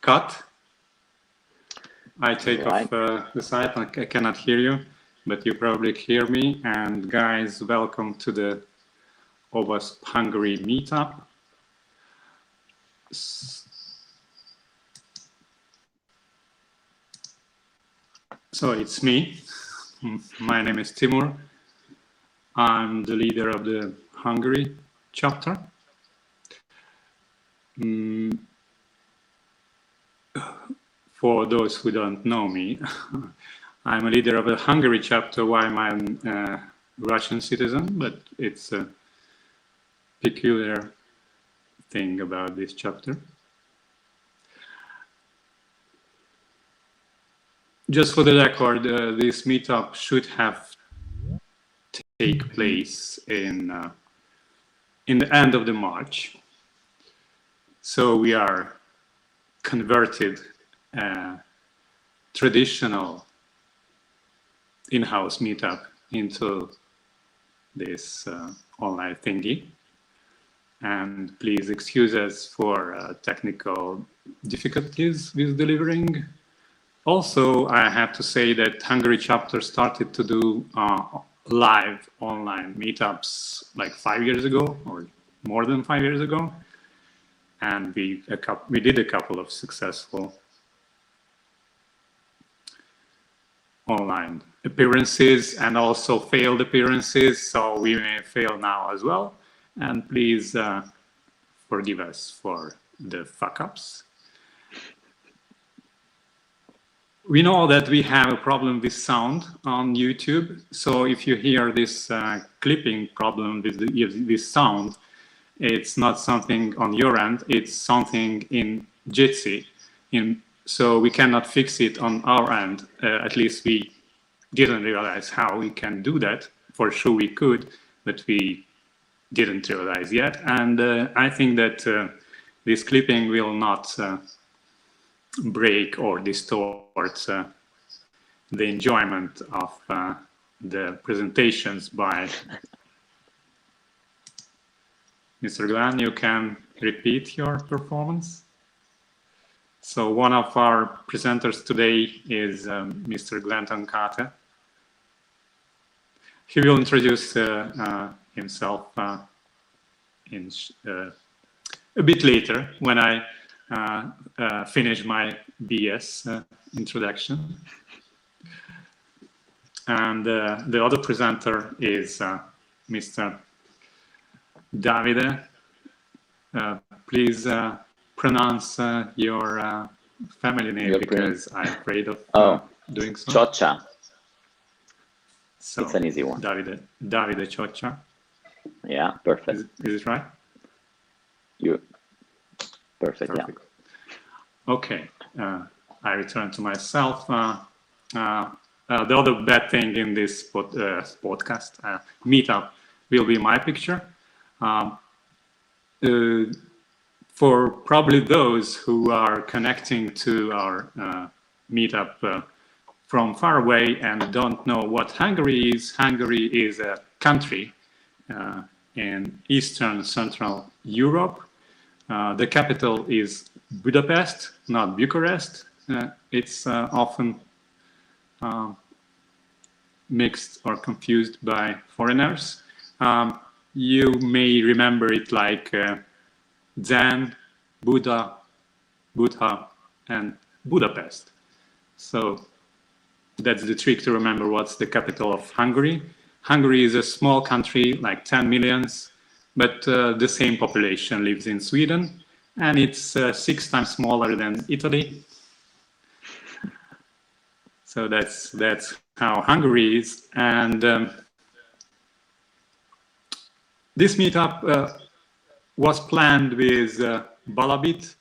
cut. I take off the side. I cannot hear you, but you probably hear me. And guys, welcome to the OWASP Hungary meetup. So it's me. My name is Timur. I'm the leader of the Hungary chapter. For those who don't know me, I'm a leader of the Hungary chapter while I'm a Russian citizen, but it's a peculiar thing about this chapter. Just for the record, this meetup should have take place in the end of the March. So we are converted traditional in-house meetup into this online thingy. And please excuse us for technical difficulties with delivering. Also, I have to say that Hungary chapter started to do live online meetups like 5 years ago, or more than 5 years ago. And we did a couple of successful online appearances and also failed appearances. So we may fail now as well. And please forgive us for the fuck-ups. We know that we have a problem with sound on YouTube. So if you hear this clipping problem with this sound, it's not something on your end, it's something in Jitsi. So we cannot fix it on our end. At least we didn't realize how we can do that. For sure we could, but we didn't realize yet. And I think that this clipping will not break or distort the enjoyment of the presentations by Mr. Glenn. You can repeat your performance. So one of our presenters today is Mr. Glenn Cate. He will introduce himself a bit later when I finish my BS introduction. And the other presenter is Mr. Davide. Please pronounce your family name because I'm afraid of doing so. Cioccia. So it's an easy one. Davide Cioccia. Yeah, perfect. Is it right? Perfect. Yeah. Okay, I return to myself. The other bad thing in this podcast meetup will be my picture. For probably those who are connecting to our meetup from far away and don't know what Hungary is a country in Eastern Central Europe. The capital is Budapest, not Bucharest. It's often mixed or confused by foreigners. You may remember it like Zen, Buddha, and Budapest. So that's the trick to remember what's the capital of Hungary. Hungary is a small country, like 10 millions, but the same population lives in Sweden, and it's 6 times smaller than Italy. So that's how Hungary is. And this meetup was planned with Balabit,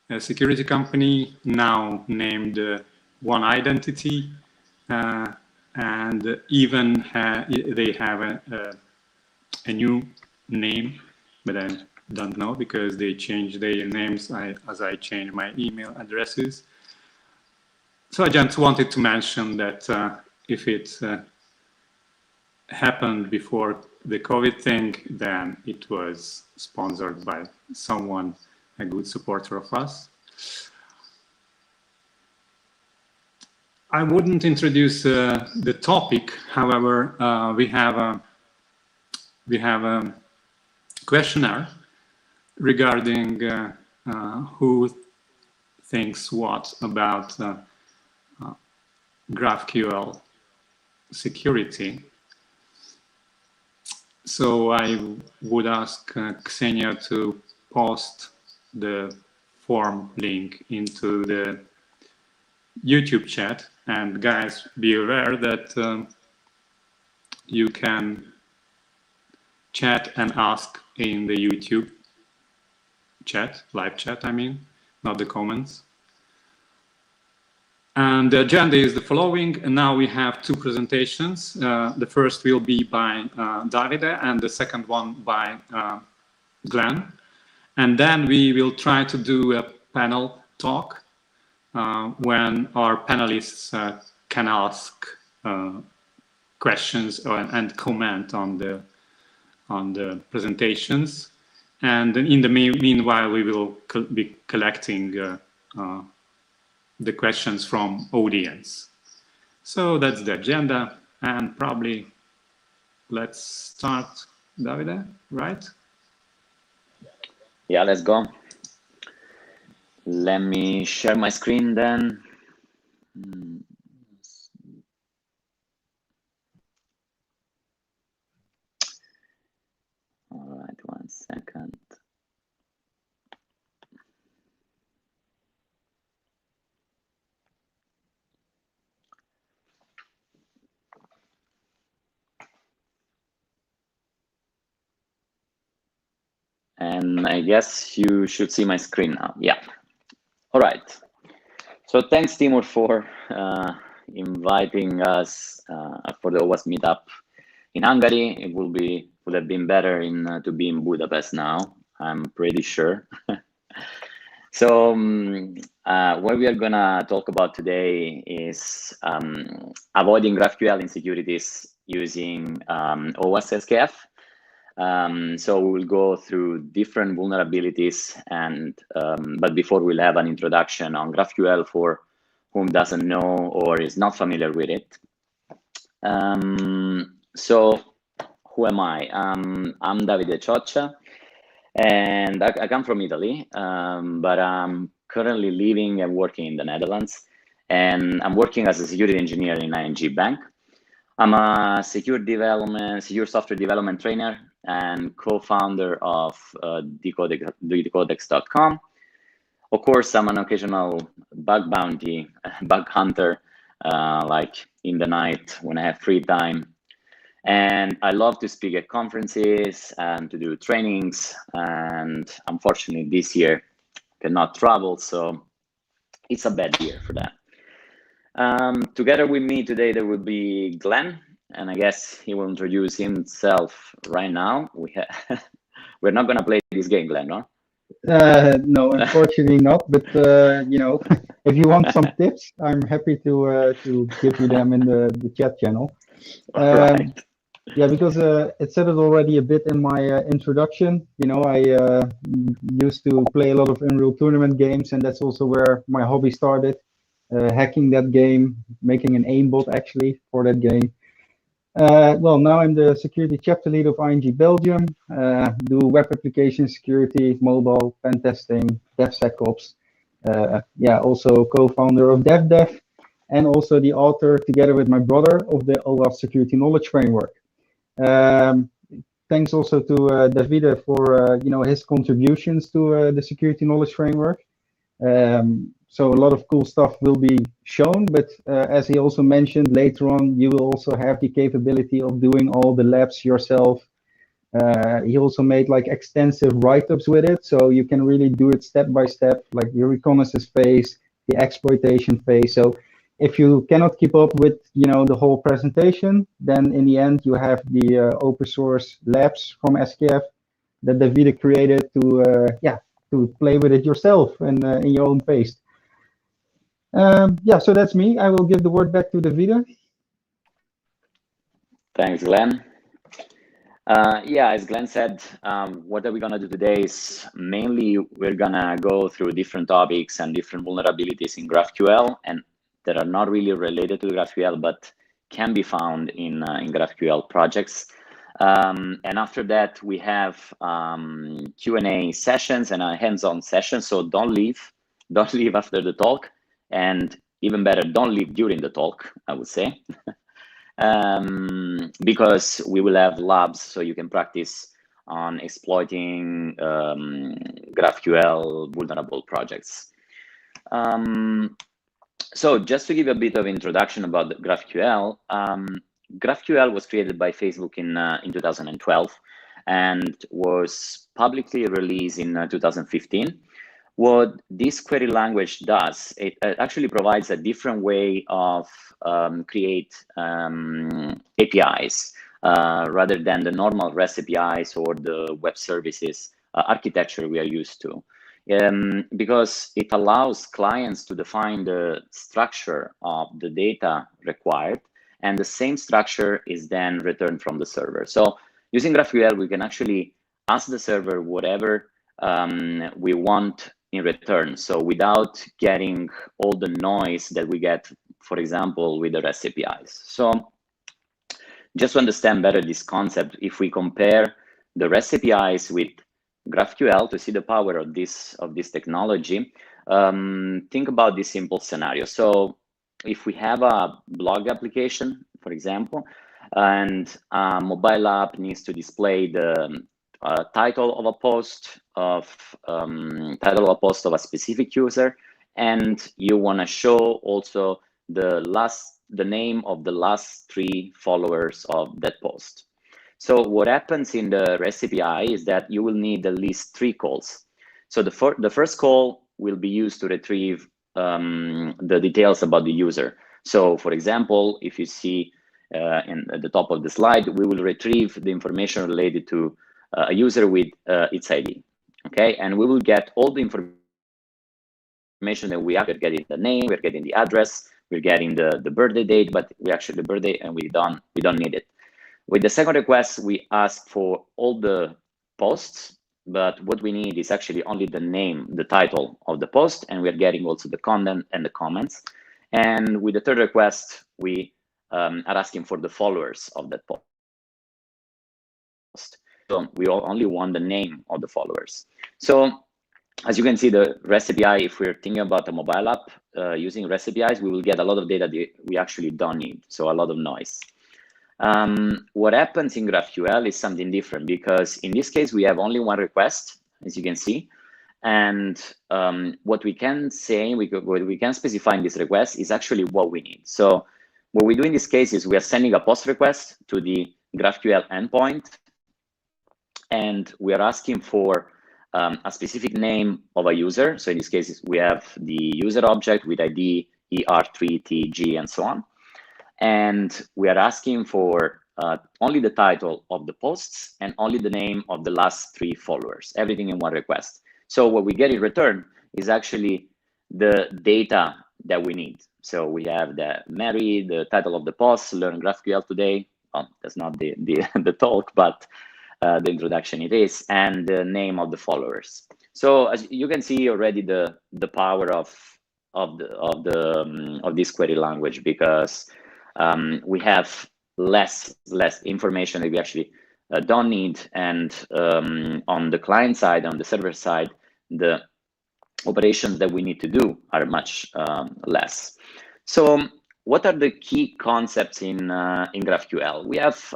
a security company now named One Identity, and even they have a new name, but I don't know because they changed their names as I changed my email addresses. So I just wanted to mention that if it happened before the COVID thing, then it was sponsored by someone a good supporter of us. I wouldn't introduce the topic. However, we have a questionnaire regarding who thinks what about GraphQL security. So I would ask Ksenia to post the form link into the YouTube chat, and guys, be aware that you can chat and ask in the YouTube chat, live chat, I mean, not the comments. And the agenda is the following. And now we have two presentations. The first will be by Davide and the second one by Glenn. And then we will try to do a panel talk when our panelists can ask questions and comment on the presentations. And in the meanwhile, we will be collecting the questions from audience. So that's the agenda, and probably let's start, Davide, right? Yeah, let's go. Let me share my screen then. All right, 1 second. And I guess you should see my screen now. Yeah. All right. So thanks, Timur, for inviting us for the OWASP meetup in Hungary. It would have been better to be in Budapest now, I'm pretty sure. So what we are gonna talk about today is avoiding GraphQL insecurities using OWASP SKF. So we'll go through different vulnerabilities, and but before we'll have an introduction on GraphQL for whom doesn't know or is not familiar with it. So who am I? I'm Davide Cioccia, and I come from Italy, but I'm currently living and working in the Netherlands, and I'm working as a security engineer in ING Bank. I'm a secure software development trainer and co-founder of decodex.com. Of course, I'm an occasional bug hunter, like in the night when I have free time. And I love to speak at conferences and to do trainings. And unfortunately, this year cannot travel, so it's a bad year for that. Together with me today, there will be Glenn, and I guess he will introduce himself right now. We're not going to play this game, Glenn, no? No, unfortunately not. But you know, if you want some tips, I'm happy to give you them in the chat channel. Right. Yeah, because it said it already a bit in my introduction. You know, I used to play a lot of Unreal Tournament games, and that's also where my hobby started. Hacking that game, making an aimbot actually for that game. Well, now I'm the security chapter lead of ING Belgium. Do web application security, mobile, pen testing, DevSecOps. Yeah, also co-founder of DevDev, and also the author, together with my brother, of the OWASP Security Knowledge Framework. Thanks also to Davide for you know, his contributions to the Security Knowledge Framework. So a lot of cool stuff will be shown, but as he also mentioned, later on you will also have the capability of doing all the labs yourself. He also made like extensive write-ups with it, so you can really do it step by step, like the reconnaissance phase, the exploitation phase. So if you cannot keep up with, you know, the whole presentation, then in the end you have the open source labs from SKF that Davide created to yeah, to play with it yourself and in your own pace. Yeah, so that's me. I will give the word back to Davide. Thanks, Glenn. Yeah, as Glenn said, what are we gonna do today is mainly we're gonna go through different topics and different vulnerabilities in GraphQL, and that are not really related to GraphQL, but can be found in GraphQL projects. And after that, we have Q&A sessions and a hands-on session. So don't leave after the talk, and even better, don't leave during the talk, I would say. Because we will have labs, so you can practice on exploiting GraphQL vulnerable projects. So just to give a bit of introduction about the GraphQL, GraphQL was created by Facebook in 2012 and was publicly released in 2015. What this query language does, it actually provides a different way of create APIs rather than the normal REST APIs or the web services architecture we are used to. Because it allows clients to define the structure of the data required, and the same structure is then returned from the server. So using GraphQL, we can actually ask the server whatever we want in return. So without getting all the noise that we get, for example, with the REST APIs. So just to understand better this concept, if we compare the REST APIs with GraphQL to see the power of this technology, think about this simple scenario. So if we have a blog application, for example, and a mobile app needs to display the title of a post of a specific user, and you want to show also the name of the last 3 followers of that post. So what happens in the REST API is that you will need at least 3 calls. So the first call will be used to retrieve the details about the user. So for example, if you see at the top of the slide, we will retrieve the information related to a user with its ID, okay? And we will get all the information that we have. We're getting the name, we're getting the address, we're getting the birthday date, but we actually the birthday, and we don't need it. With the second request, we ask for all the posts, but what we need is actually only the name, the title of the post, and we're getting also the content and the comments. And with the third request, we are asking for the followers of that post. So we only want the name of the followers. So as you can see, the REST API, if we're thinking about a mobile app using REST APIs, we will get a lot of data that we actually don't need, so a lot of noise. What happens in GraphQL is something different, because in this case, we have only one request, as you can see. And what we can say, what we can specify in this request is actually what we need. So what we do in this case is we are sending a post request to the GraphQL endpoint, and we are asking for a specific name of a user. So in this case, we have the user object with ID ER3TG and so on. And we are asking for only the title of the posts and only the name of the last 3 followers, everything in one request. So what we get in return is actually the data that we need. So we have the Mary, the title of the post, learn GraphQL today. Oh, that's not the talk, but the introduction it is, and the name of the followers. So as you can see already the power of this query language, because we have less information that we actually don't need, and on the client side, on the server side, the operations that we need to do are much less. So what are the key concepts in GraphQL? We have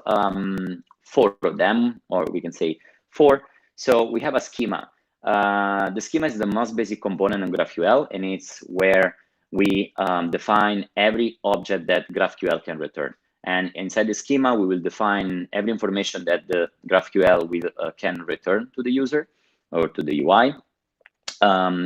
4 of them, or we can say 4. So we have a schema. The schema is the most basic component in GraphQL, and it's where we define every object that GraphQL can return. And inside the schema, we will define every information that the GraphQL can return to the user or to the UI.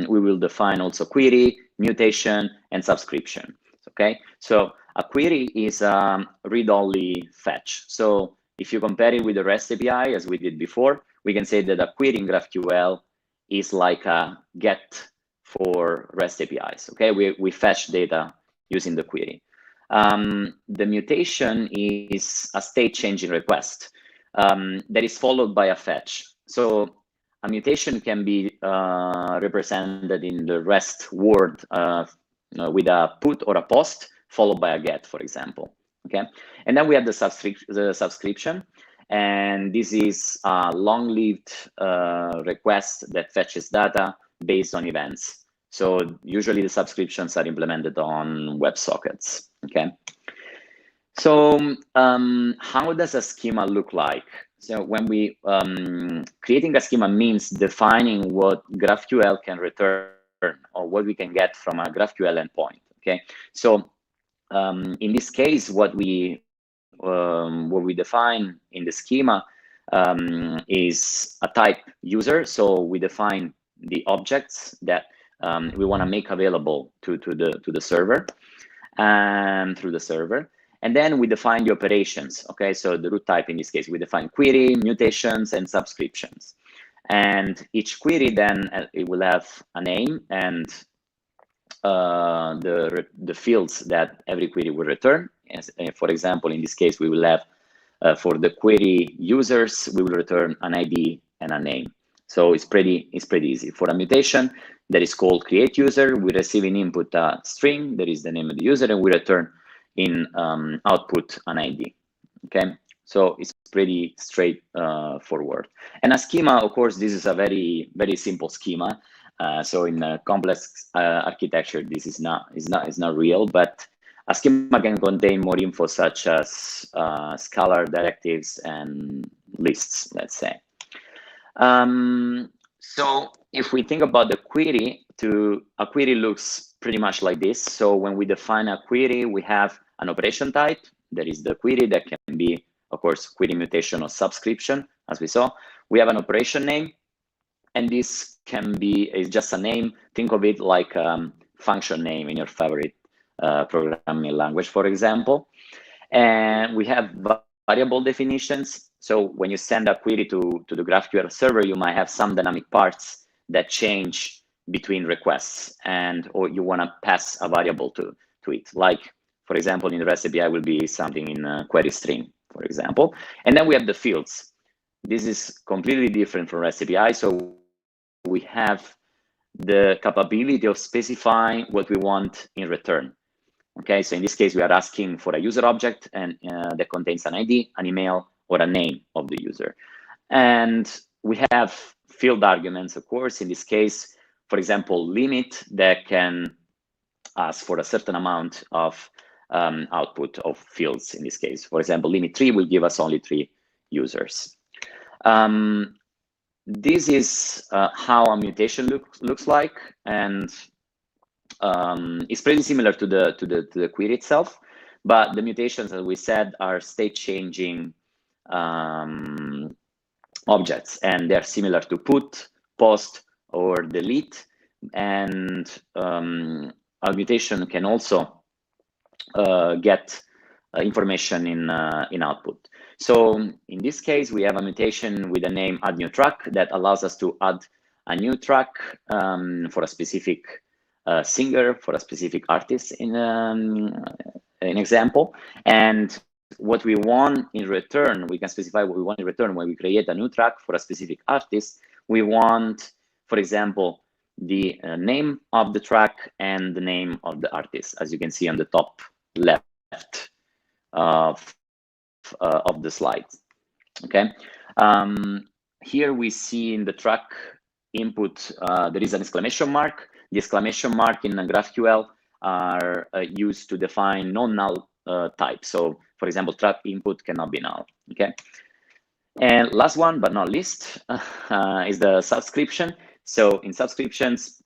We will define also query, mutation, and subscription. Okay, so a query is a read-only fetch. So if you compare it with the REST API, as we did before, we can say that a query in GraphQL is like a GET for REST APIs. Okay, we fetch data using the query. The mutation is a state changing request. that is followed by a fetch. So a mutation can be represented in the REST word with a put or a post followed by a get, for example. Okay, and then we have the subscription, and this is a long-lived request that fetches data based on events. So usually the subscriptions are implemented on WebSockets. Okay. So how does a schema look like? So when we creating a schema means defining what GraphQL can return or what we can get from a GraphQL endpoint. Okay, so in this case, what we define in the schema is a type user. So we define the objects that we want to make available to the server and through the server. And then we define the operations. Okay, so the root type in this case, we define query, mutations, and subscriptions. And each query then it will have a name and the fields that every query will return. As, for example, in this case, we will have for the query users, we will return an ID and a name. So it's pretty easy. For a mutation that is called create user, we receive in input a string, that is the name of the user, and we return in output an ID. Okay, so it's pretty straightforward. And a schema, of course, this is a very simple schema. So in a complex architecture, this is not real, but a schema can contain more info such as scalar directives and lists, let's say. So if we think about the query, a query looks pretty much like this. So when we define a query, we have an operation type, that is the query, that can be, of course, query, mutation, or subscription, as we saw. We have an operation name, and this can be is just a name. Think of it like function name in your favorite programming language, for example. And we have variable definitions. So when you send a query to the GraphQL server, you might have some dynamic parts that change between requests, or you want to pass a variable to it. Like, for example, in the REST API will be something in query string, for example. And then we have the fields. This is completely different from REST API. So we have the capability of specifying what we want in return. Okay, so in this case, we are asking for a user object and that contains an ID, an email, or a name of the user. And we have field arguments, of course, in this case, for example, limit that can ask for a certain amount of output of fields in this case. For example, limit 3 will give us only 3 users. This is how a mutation looks like, and it's pretty similar to the query itself, but the mutations, as we said, are state-changing objects, and they're similar to put, post, or delete. And a mutation can also get information in output. So in this case, we have a mutation with the name add new track that allows us to add a new track for a specific singer, for a specific artist in an example. And what we want in return, we can specify what we want in return when we create a new track for a specific artist. We want, for example, the name of the track and the name of the artist, as you can see on the top left of the slide. Okay, here we see in the track input there is an exclamation mark. The exclamation mark in GraphQL are used to define non-null types. So, for example, track input cannot be null. Okay, and last one but not least is the subscription. So in subscriptions,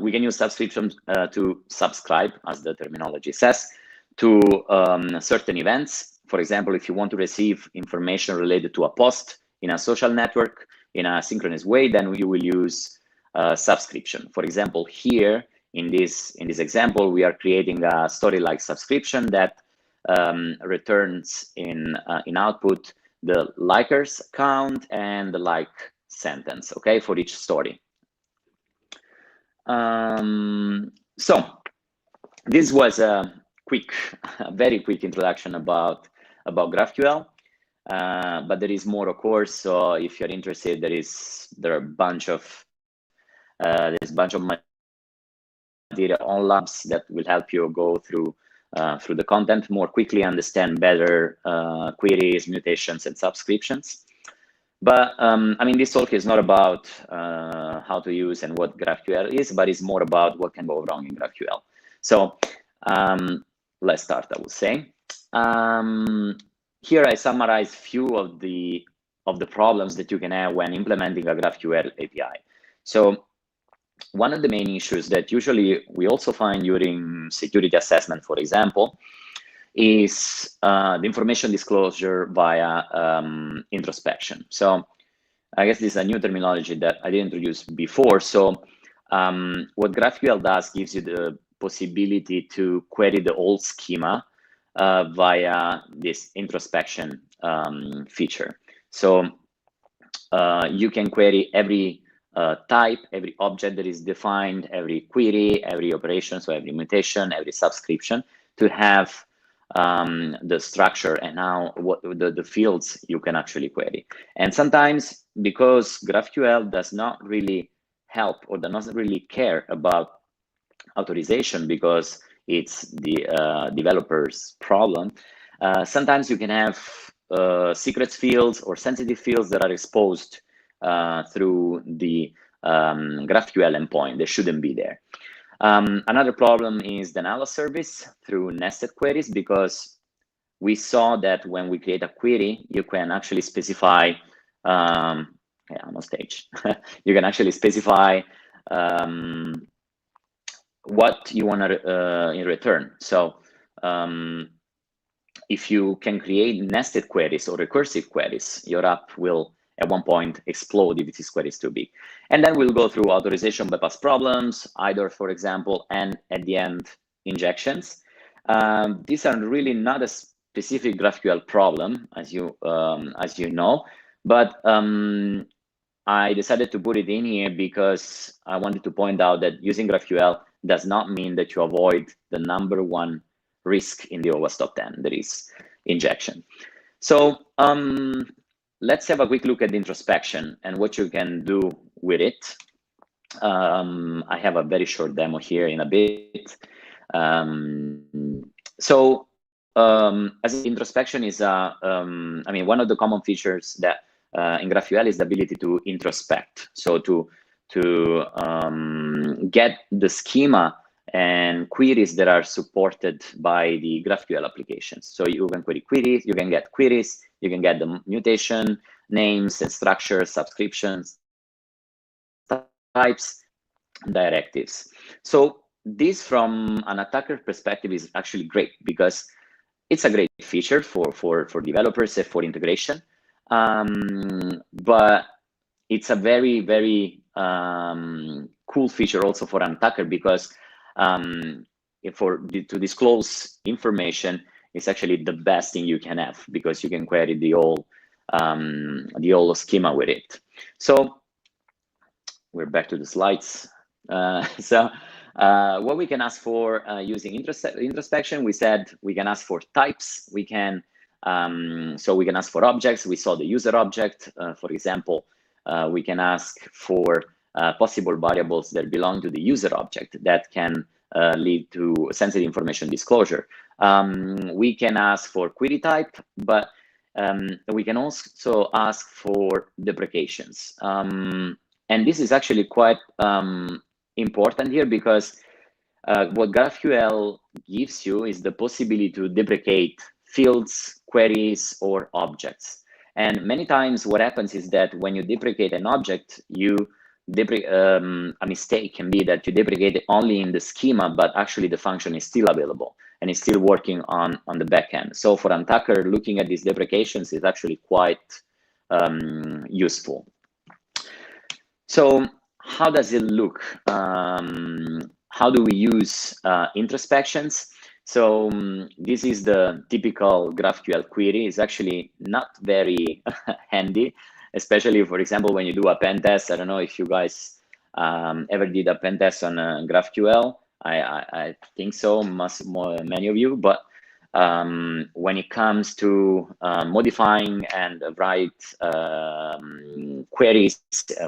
we can use subscriptions to subscribe, as the terminology says, to certain events. For example, if you want to receive information related to a post in a social network in a synchronous way, then you will use subscription. For example, here in this example, we are creating a story-like subscription that returns in output the likers count and the like sentence, okay, for each story. So this was a very quick introduction about GraphQL. but there is more, of course. So if you're interested, there are a bunch of material on labs that will help you go through the content more quickly, understand better queries, mutations, and subscriptions. But I mean, this talk is not about how to use and what GraphQL is, but it's more about what can go wrong in GraphQL. So let's start, I would say. Here I summarize few of the problems that you can have when implementing a GraphQL API. So one of the main issues that usually we also find during security assessment, for example, is the information disclosure via introspection. So I guess this is a new terminology that I didn't introduce before. So what GraphQL does gives you the possibility to query the old schema via this introspection feature. So you can query every type, every object that is defined, every query, every operation, so every mutation, every subscription, to have the structure and now what the fields you can actually query. And sometimes, because GraphQL does not really help or does not really care about authorization because it's the developer's problem, sometimes you can have secrets fields or sensitive fields that are exposed through the GraphQL endpoint. They shouldn't be there. Another problem is the null service through nested queries, because we saw that when we create a query, you can actually specify, yeah, I'm on stage. You can actually specify what you want in return. So if you can create nested queries or recursive queries, your app will at one point explode if this query is too big. And then we'll go through authorization bypass problems, either, for example, and at the end, injections. These are really not a specific GraphQL problem, as you know, but I decided to put it in here because I wanted to point out that using GraphQL does not mean that you avoid the #1 risk in the OWASP top 10, that is injection. So let's have a quick look at introspection and what you can do with it. I have a very short demo here in a bit. As introspection is I mean, one of the common features that in GraphQL is the ability to introspect. So to get the schema and queries that are supported by the GraphQL applications. So you can query queries, you can get queries, you can get the mutation names and structures, subscriptions, types, directives. So this, from an attacker perspective, is actually great because it's a great feature for developers and for integration. But it's a very, very cool feature also for an attacker, because to disclose information is actually the best thing you can have, because you can query the whole schema with it. So we're back to the slides. What we can ask for using introspection, we said we can ask for types. We can so we can ask for objects. We saw the user object, for example. We can ask for possible variables that belong to the user object that can lead to sensitive information disclosure. We can ask for query type, but we can also ask for deprecations. And this is actually quite important here, because what GraphQL gives you is the possibility to deprecate fields, queries, or objects. And many times what happens is that when you deprecate an object, a mistake can be that you deprecate it only in the schema, but actually the function is still available and is still working on the back end. So for an attacker, looking at these deprecations is actually quite useful. So how does it look? How do we use introspections? So this is the typical GraphQL query. It's actually not very handy, especially, for example, when you do a pen test. I don't know if you guys ever did a pen test on GraphQL. I think so, many of you. But When it comes to modifying and write queries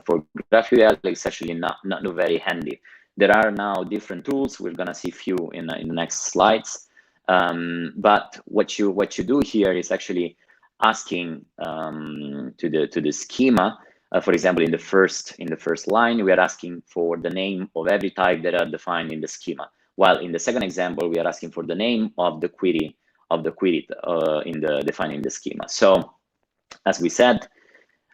for GraphQL, it's actually not very handy. There are now different tools. We're gonna see a few in the next slides. But what you do here is actually asking to the schema. For example, in the first line, we are asking for the name of every type that are defined in the schema. While in the second example, we are asking for the name of the query defining the schema. So, as we said,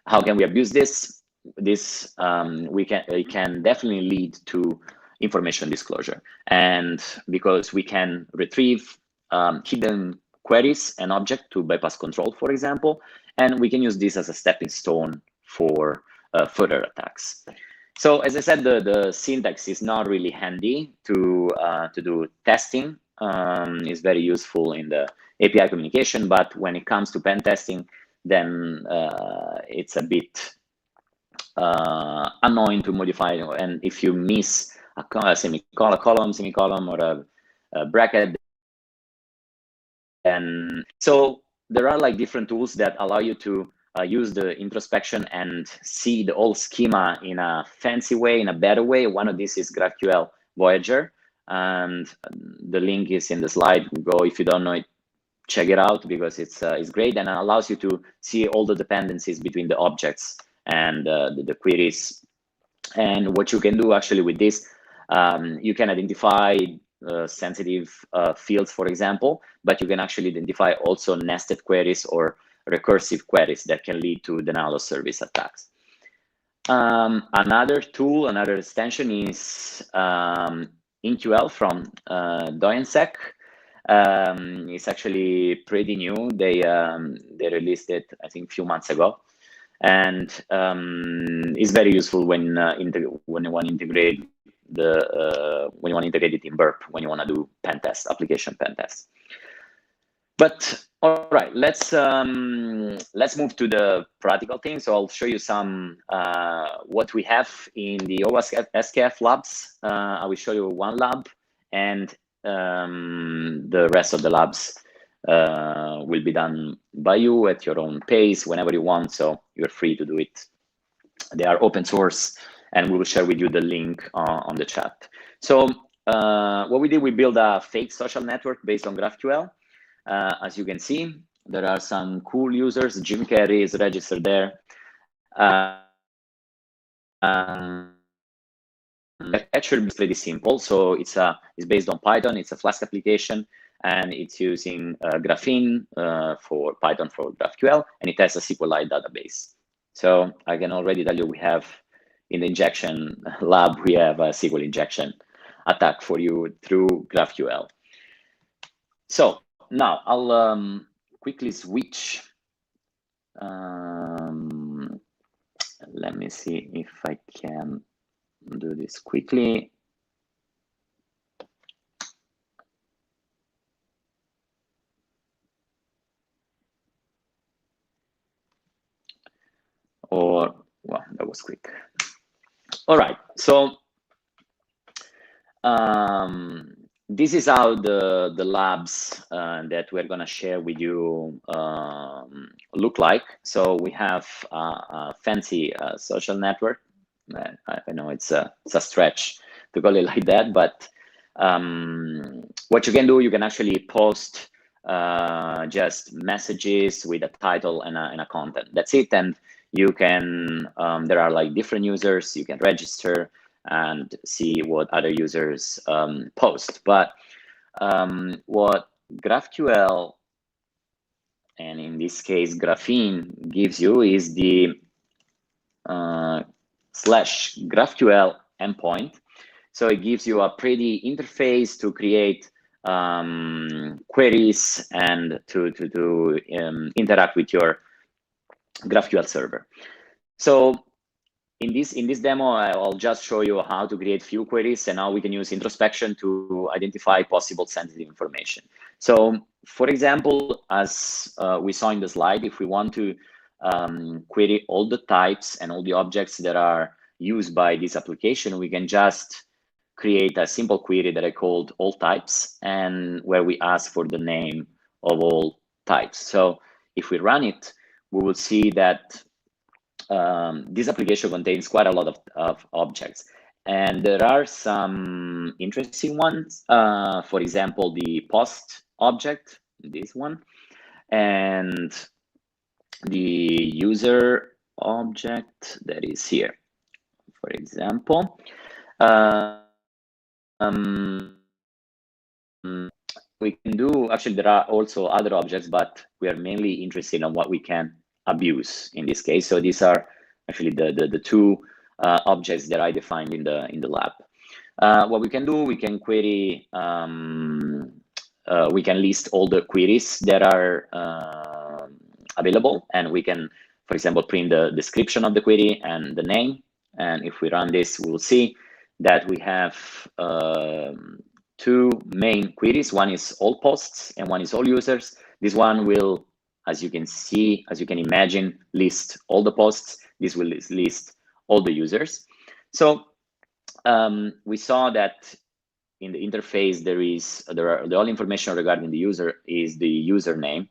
how can we abuse this? It can definitely lead to information disclosure, and because we can retrieve hidden queries and object to bypass control, for example, and we can use this as a stepping stone for further attacks. So as I said, the syntax is not really handy to do testing. It's very useful in the API communication, but when it comes to pen testing, then it's a bit annoying to modify. And if you miss a semicolon, or a bracket, and so there are like different tools that allow you to use the introspection and see the whole schema in a fancy way, in a better way. One of these is GraphQL Voyager, and the link is in the slide. Go, if you don't know it, check it out, because it's great, and it allows you to see all the dependencies between the objects and the queries. And what you can do actually with this, you can identify sensitive fields, for example, but you can actually identify also nested queries or recursive queries that can lead to denial of service attacks. Another tool, another extension is InQL from Doyensec. It's actually pretty new. They released it, I think, a few months ago, and it's very useful when you want to integrate when you want to integrate it in Burp, when you want to do pen test, application pen test. But all right, let's move to the practical things. So I'll show you some what we have in the OWASP SKF labs. I will show you one lab, and the rest of the labs will be done by you at your own pace whenever you want. So you're free to do it. They are open source, and we will share with you the link on the chat. So what we did, we built a fake social network based on GraphQL. As you can see, there are some cool users. Jim Carrey is registered there. Actually, it's pretty simple. So it's based on Python. It's a Flask application, and it's using Graphene for Python for GraphQL, and it has a SQLite database. So I can already tell you, we have in the injection lab, we have a SQL injection attack for you through GraphQL. So now I'll quickly switch. Let me see if I can do this quickly. Or, well, that was quick. All right, so this is how the labs that we're gonna share with you look like. So we have a fancy social network. I know it's a stretch to call it like that, but what you can do, you can actually post just messages with a title and a content. That's it. And you can, there are like different users, you can register and see what other users post. But what GraphQL, and in this case Graphene, gives you is the /GraphQL endpoint. So it gives you a pretty interface to create queries and to interact with your GraphQL server. So in this demo, I'll just show you how to create few queries and how we can use introspection to identify possible sensitive information. So for example, as we saw in the slide, if we want to query all the types and all the objects that are used by this application, we can just create a simple query that I called all types, and where we ask for the name of all types. So if we run it, we will see that this application contains quite a lot of objects. And there are some interesting ones. For example, the post object, this one, and the user object that is here, for example. We can do, actually, there are also other objects, but we are mainly interested in what we can abuse in this case. So these are actually the two objects that I defined in the lab. What we can do, we can query, we can list all the queries that are available, and we can, for example, print the description of the query and the name. And if we run this, we'll see that we have two main queries. One is all posts and one is all users. This one will, as you can see, as you can imagine, list all the posts. This will list all the users. So we saw that in the interface the only information regarding the user is the username.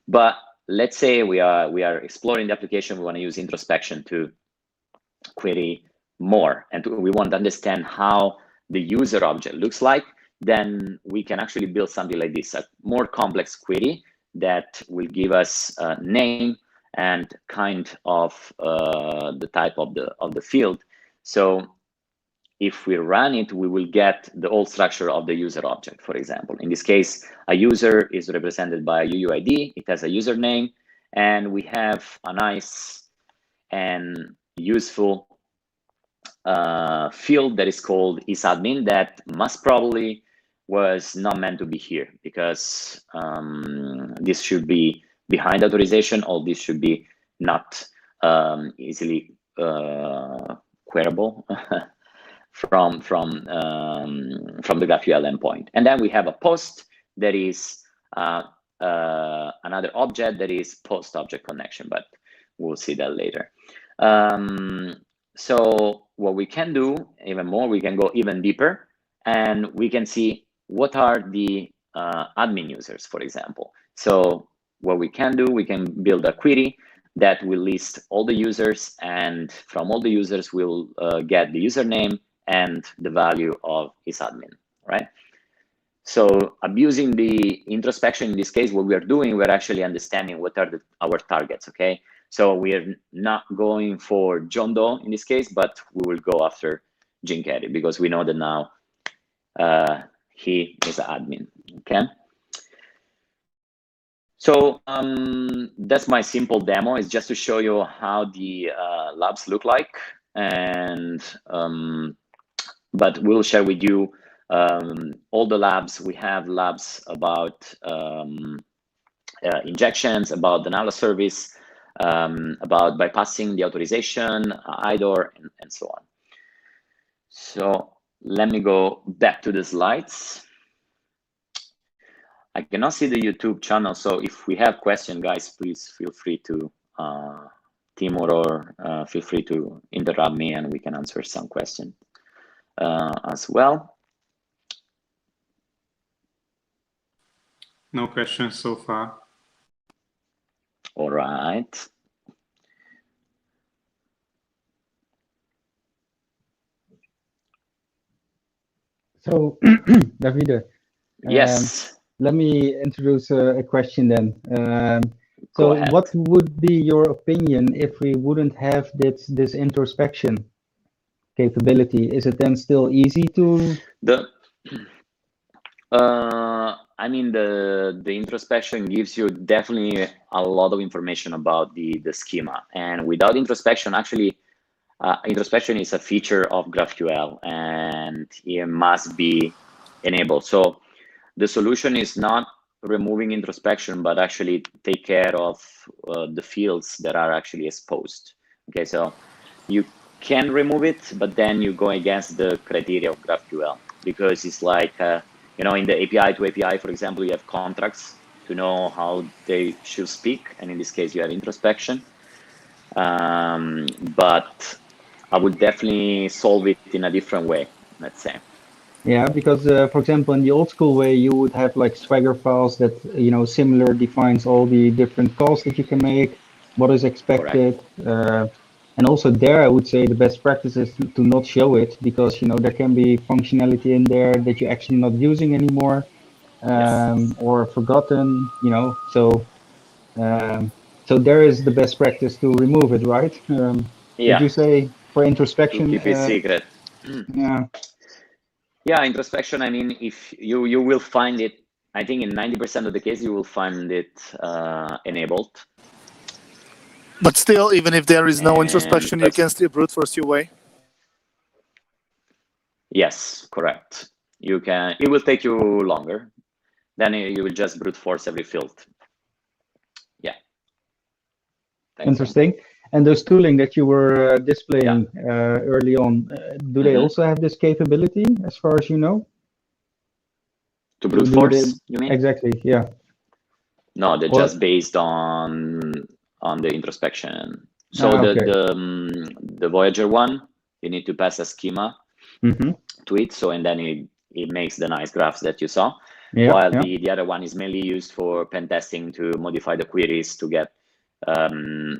But let's say we are exploring the application. We want to use introspection to query more, and we want to understand how the user object looks like. Then we can actually build something like this, a more complex query that will give us a name and kind of the type of the field. So if we run it, we will get the whole structure of the user object. For example, in this case, a user is represented by a UUID. It has a username, and we have a nice and useful field that is called isadmin that most probably was not meant to be here, because this should be behind authorization, or this should be not easily queryable from the GraphQL endpoint. And then we have a post that is another object that is post object connection, but we'll see that later. So what we can do even more, we can go even deeper, and we can see what are the admin users, for example. So what we can do, we can build a query that will list all the users, and from all the users we'll get the username and the value of isadmin, right? So abusing the introspection, in this case, what we are doing, we're actually understanding what are our targets, okay? So we're not going for John Doe in this case, but we will go after Jim Cate, because we know that now he is an admin, okay? So that's my simple demo. It's just to show you how the labs look like, and but we'll share with you all the labs. We have labs about injections, about the Nala service, about bypassing the authorization, IDOR, and so on. So let me go back to the slides. I cannot see the YouTube channel, so if we have questions, guys, please feel free to Timur, or feel free to interrupt me, and we can answer some questions as well. No questions so far. All right. So, Davide. Yes. Let me introduce a question then. So what would be your opinion if we wouldn't have this introspection capability? Is it then still easy to? I mean, the introspection gives you definitely a lot of information about the schema. And without introspection, actually, introspection is a feature of GraphQL, and it must be enabled. So the solution is not removing introspection, but actually take care of the fields that are actually exposed. Okay, so you can remove it, but then you go against the criteria of GraphQL, because it's like, you know, in the API to API, for example, you have contracts to know how they should speak. And in this case, you have introspection. But I would definitely solve it in a different way, let's say. Yeah, because for example, in the old school way, you would have like Swagger files that, similar defines all the different calls that you can make, what is expected. And also there, I would say the best practice is to not show it because, there can be functionality in there that you're actually not using anymore, or forgotten, so there is the best practice to remove it, right? Would Yeah, you say for to introspection? keep it secret. Yeah. Yeah, introspection, I mean, if you will find it, I think in 90% of the case, you will find it enabled. But still, even if there is no And introspection, you can still brute force your way. Yes, correct. You can. It will take you longer. Then you will just brute force every field. Yeah. Thanks, Interesting. And those tooling that you were displaying early on, do they also have this capability, as far as you know? To brute force, you mean? Exactly. Yeah. No, they're just based on the introspection. So the Voyager one, you need to pass a schema to it. So and then it makes the nice graphs that you saw. While the other one is mainly used for pen testing to modify the queries to get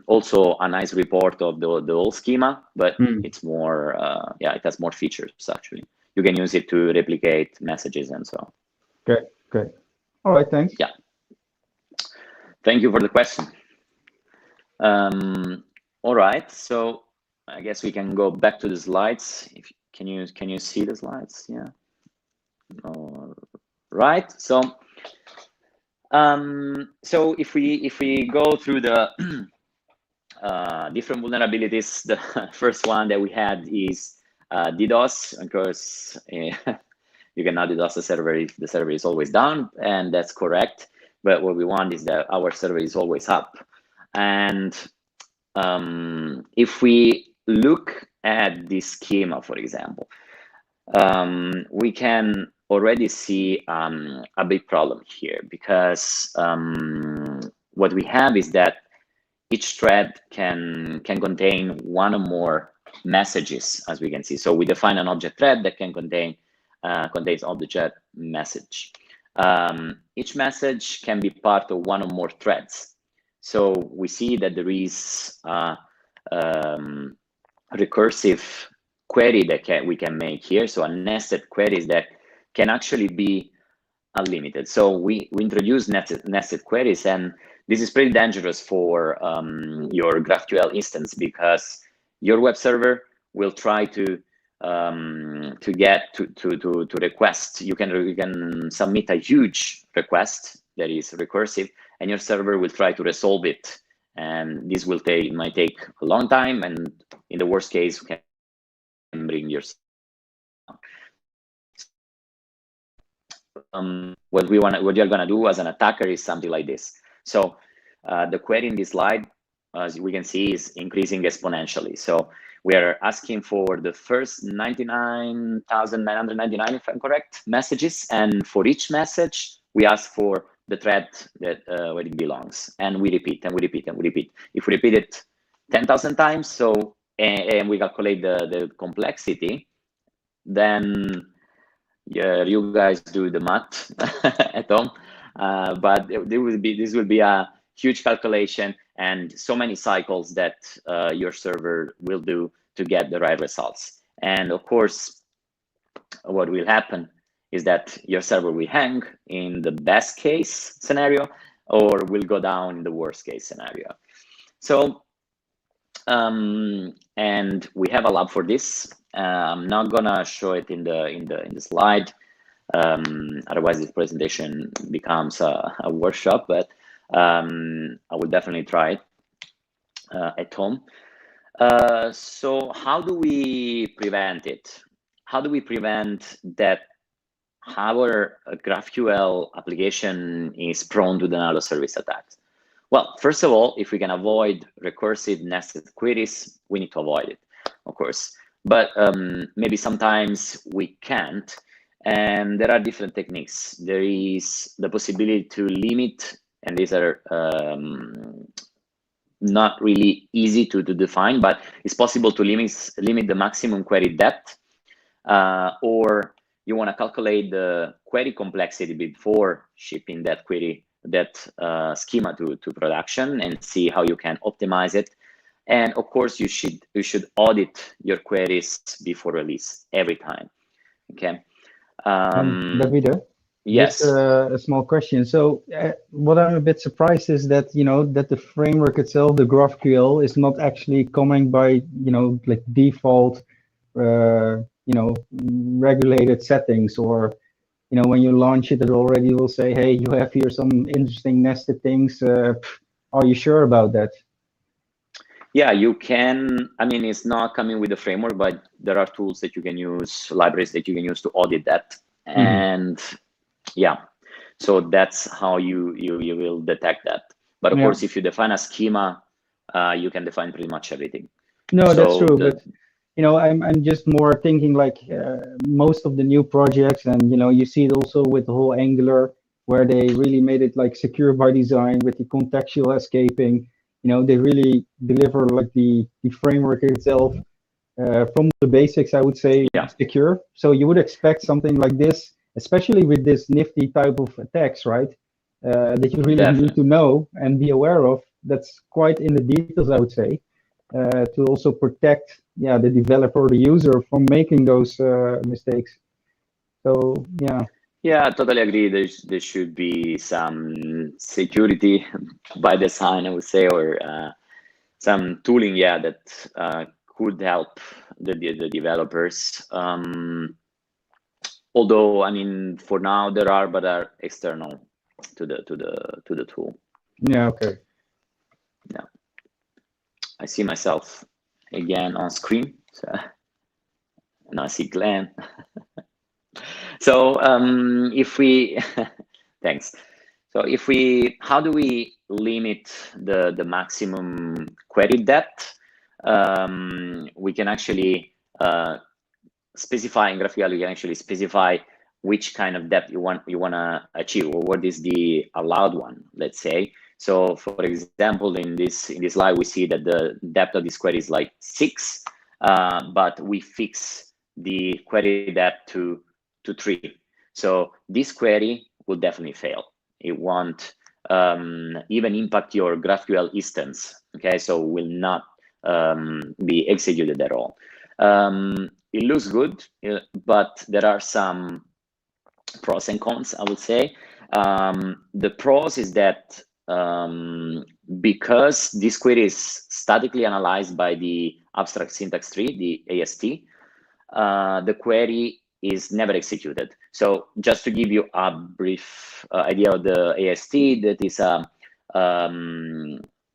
also a nice report of the whole schema, but it's more it has more features actually. You can use it to replicate messages and so on. Great. All right, thanks. Yeah. Thank you for the question. All right, so I guess we can go back to the slides. Can you see the slides? Yeah. All right. So if we go through the different vulnerabilities, the first one that we had is DDoS. Of course, you cannot DDoS the server if the server is always down, and that's correct. But what we want is that our server is always up. And if we look at this schema, for example, we can already see a big problem here because what we have is that each thread can contain one or more messages, as we can see. So we define an object thread that can contains object message. Each message can be part of one or more threads. So we see that there is a recursive query that we can make here. So a nested queries that can actually be unlimited. So we introduce nested queries, and this is pretty dangerous for your GraphQL instance because your web server will try to request. You can submit a huge request that is recursive, and your server will try to resolve it, and this might take a long time, and in the worst case, you can bring your what you're gonna do as an attacker is something like this. So the query in this slide, as we can see, is increasing exponentially. So we are asking for the first 99,999, if I'm correct, messages, and for each message we ask for the thread that where it belongs, and we repeat and we repeat and we repeat. If we repeat it 10,000 times, so and we calculate the complexity, then you guys do the math at home, but this will be a huge calculation and so many cycles that your server will do to get the right results. And of course, what will happen is that your server will hang in the best case scenario, or will go down in the worst case scenario. So, and we have a lab for this. I'm not gonna show it in the slide. Otherwise, this presentation becomes a workshop. But I will definitely try it at home. So, how do we prevent it? How do we prevent that our GraphQL application is prone to denial of service attacks? Well, first of all, if we can avoid recursive nested queries, we need to avoid it, of course. But maybe sometimes we can't, and there are different techniques. There is the possibility to limit, and these are not really easy to define, but it's possible to limit the maximum query depth, or you want to calculate the query complexity before shipping that query, that schema to production, and see how you can optimize it. And of course, you should audit your queries before release every time. Okay. Davide, yes. just a small question. So what I'm a bit surprised is that, you know, that the framework itself, the GraphQL, is not actually coming by, you know, like default, you know, regulated settings, or, you know, when you launch it, it already will say, hey, you have here some interesting nested things. Are you sure about that? Yeah, you can. I mean, it's not coming with the framework, but there are tools that you can use, libraries that you can use to audit that. And yeah, so that's how you will detect that. But of course, if you define a schema, you can define pretty much everything. No, that's true. But you know, I'm just more thinking like most of the new projects, and you know, you see it also with the whole Angular, where they really made it like secure by design with the contextual escaping. You know, they really deliver like the framework itself from the basics, I would say, secure. So you would expect something like this, especially with this nifty type of attacks, right? That you really need to know and be aware of. That's quite in the details, I would say, to also protect, the developer or the user from making those mistakes. So yeah, I totally agree. There should be some security by design, I would say, or some tooling, that could help the developers. Although, I mean, for now there are, but are external to the tool. Yeah. Okay. Yeah. I see myself again on screen, so, and I see Glenn. So if we, thanks. So if we, how do we limit the maximum query depth? We can actually specify in GraphQL. You can actually specify which kind of depth you want to achieve, or what is the allowed one, let's say. So for example, in this slide, we see that the depth of this query is like 6, but we fix the query depth to 3. So this query will definitely fail. It won't even impact your GraphQL instance. Okay, so will not be executed at all. It looks good, but there are some pros and cons, I would say. The pros is that because this query is statically analyzed by the abstract syntax tree, the AST, the query is never executed. So just to give you a brief idea of the AST, that is a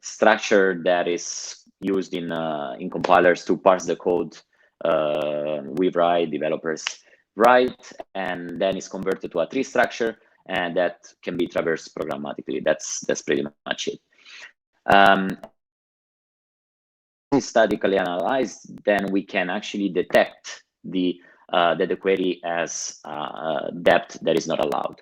structure that is used in compilers to parse the code we write, developers write, and then is converted to a tree structure, and that can be traversed programmatically. That's pretty much it. Statically analyzed, then we can actually detect that the query has depth that is not allowed.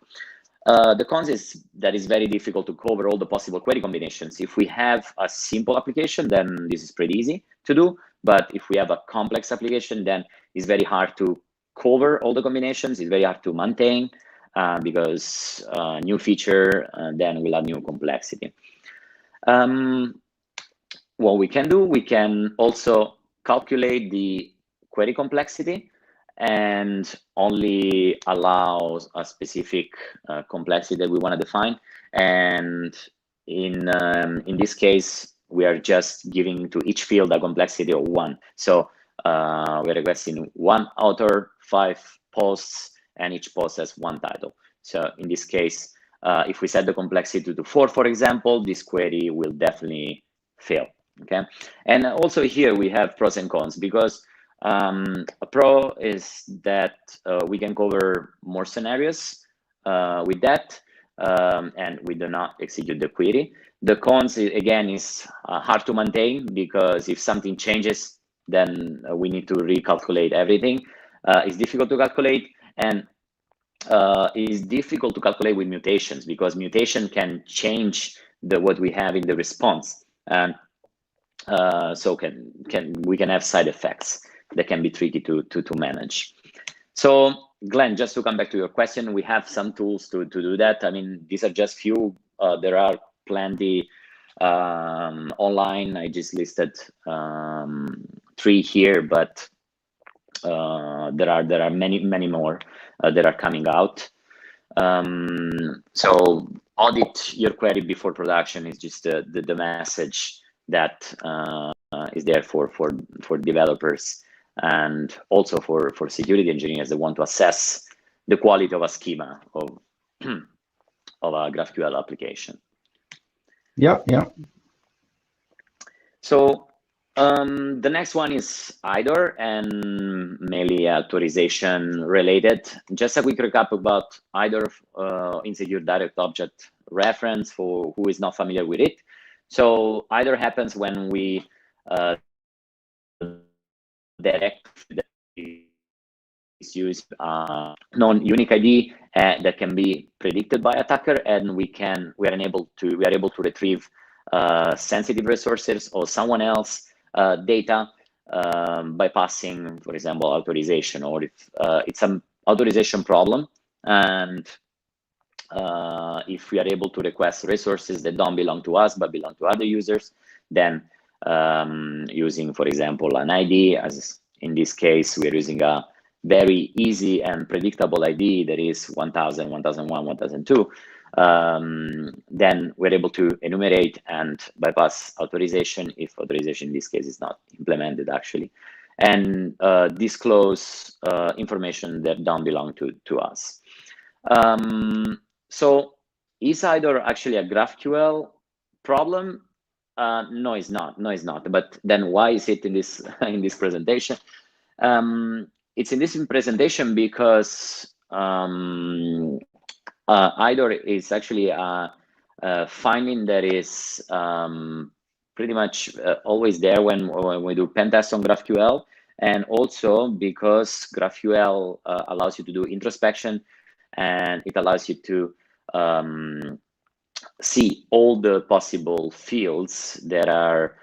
The cons is that it's very difficult to cover all the possible query combinations. If we have a simple application, then this is pretty easy to do. But if we have a complex application, then it's very hard to cover all the combinations. It's very hard to maintain because new feature then will add new complexity. What we can do, we can also calculate the query complexity and only allow a specific complexity that we want to define. And in this case, we are just giving to each field a complexity of 1. So we're requesting 1 author, 5 posts, and each post has 1 title. So in this case, if we set the complexity to 4, for example, this query will definitely fail. Okay, and also here we have pros and cons, because a pro is that we can cover more scenarios with that, and we do not execute the query. The cons, again, is hard to maintain, because if something changes, then we need to recalculate everything. It's difficult to calculate, and it's difficult to calculate with mutations, because mutation can change what we have in the response. And so we can have side effects that can be tricky to manage. So Glenn, just to come back to your question, we have some tools to do that. I mean, these are just few. There are plenty online. I just listed 3 here, but there are many more that are coming out. So audit your query before production is just the message that is there for developers, and also for security engineers that want to assess the quality of a schema of of a GraphQL application. Yeah. So the next one is IDOR and mainly authorization related. Just a quick recap about IDOR, insecure direct object reference, for who is not familiar with it. So IDOR happens when we direct is used non-unique ID that can be predicted by attacker, and we are able to retrieve sensitive resources or someone else data by passing, for example, authorization, or if it's an authorization problem, and if we are able to request resources that don't belong to us but belong to other users, then using, for example, an ID, as in this case, we're using a very easy and predictable ID that is 1000, 1001, 1002, then we're able to enumerate and bypass authorization if authorization in this case is not implemented actually, and disclose information that don't belong to us. So is IDOR actually a GraphQL problem? No, it's not. But then why is it in this in this presentation? It's in this presentation because IDOR is actually a finding that is pretty much always there when we do pen tests on GraphQL, and also because GraphQL allows you to do introspection, and it allows you to see all the possible fields that are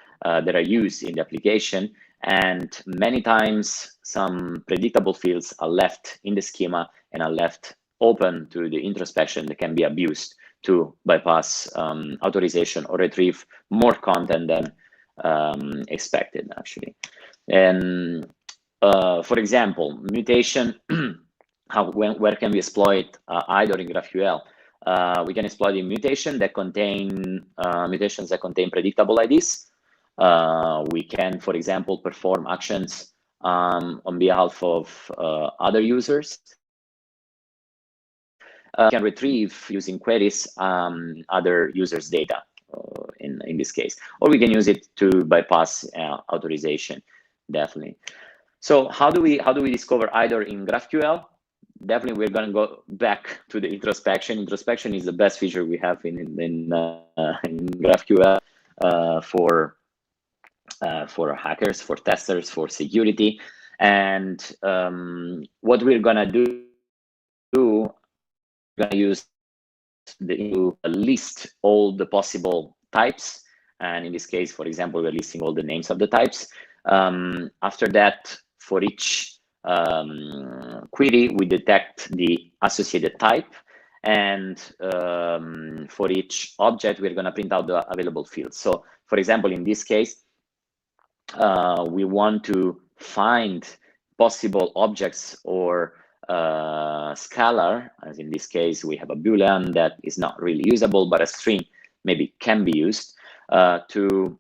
used in the application, and many times some predictable fields are left in the schema and are left open to the introspection that can be abused to bypass authorization or retrieve more content than expected actually. And for example, mutation, where can we exploit IDOR in GraphQL? We can exploit the mutations that contain predictable IDs. We can, for example, perform actions on behalf of other users. We can retrieve using queries other users' data in this case, or we can use it to bypass authorization, definitely. So how do we discover IDOR in GraphQL? Definitely, we're going to go back to the introspection. Introspection is the best feature we have in GraphQL for hackers, for testers, for security. And what we're going to do, we're going to use to list all the possible types. And in this case, for example, we're listing all the names of the types. After that, for each query, we detect the associated type, and for each object, we're going to print out the available fields. So, for example, in this case, we want to find possible objects or scalar, as in this case, we have a Boolean that is not really usable, but a string maybe can be used to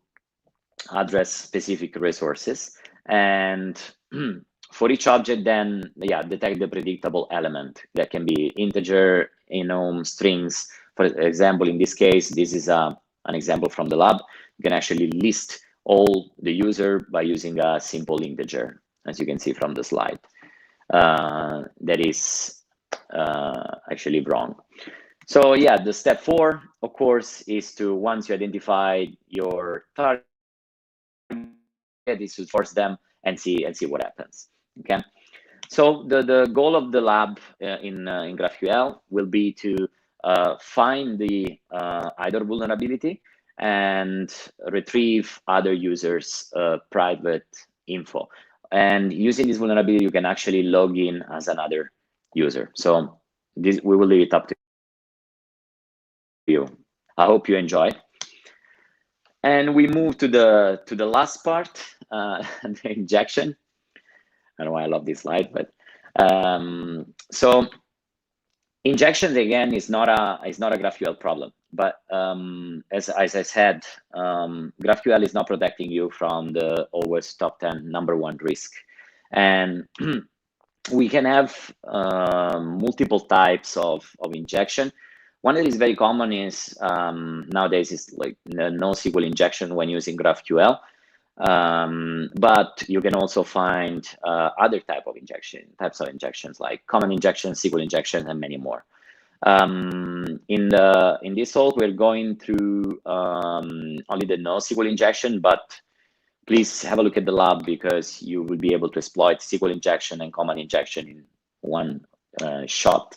address specific resources. And for each object, then, detect the predictable element that can be integer, enum, strings. For example, in this case, this is an example from the lab. You can actually list all the user by using a simple integer, as you can see from the slide. That is actually wrong. So yeah, the step 4, of course, is to, once you identify your target, is to force them and see what happens. Okay, so the goal of the lab in GraphQL will be to find the IDOR vulnerability and retrieve other users' private info. And using this vulnerability, you can actually log in as another user. So this, we will leave it up to you. I hope you enjoy. And we move to the last part, the injection. I don't know why I love this slide, but so injections again is not a GraphQL problem, but as I said, GraphQL is not protecting you from the OWASP top 10 #1 risk, and we can have multiple types of injection. One that is very common is nowadays is like NoSQL injection when using GraphQL. But you can also find other types of injections like common injection, SQL injection, and many more. In this talk, we're going through only the NoSQL injection, but please have a look at the lab because you will be able to exploit SQL injection and common injection in one shot.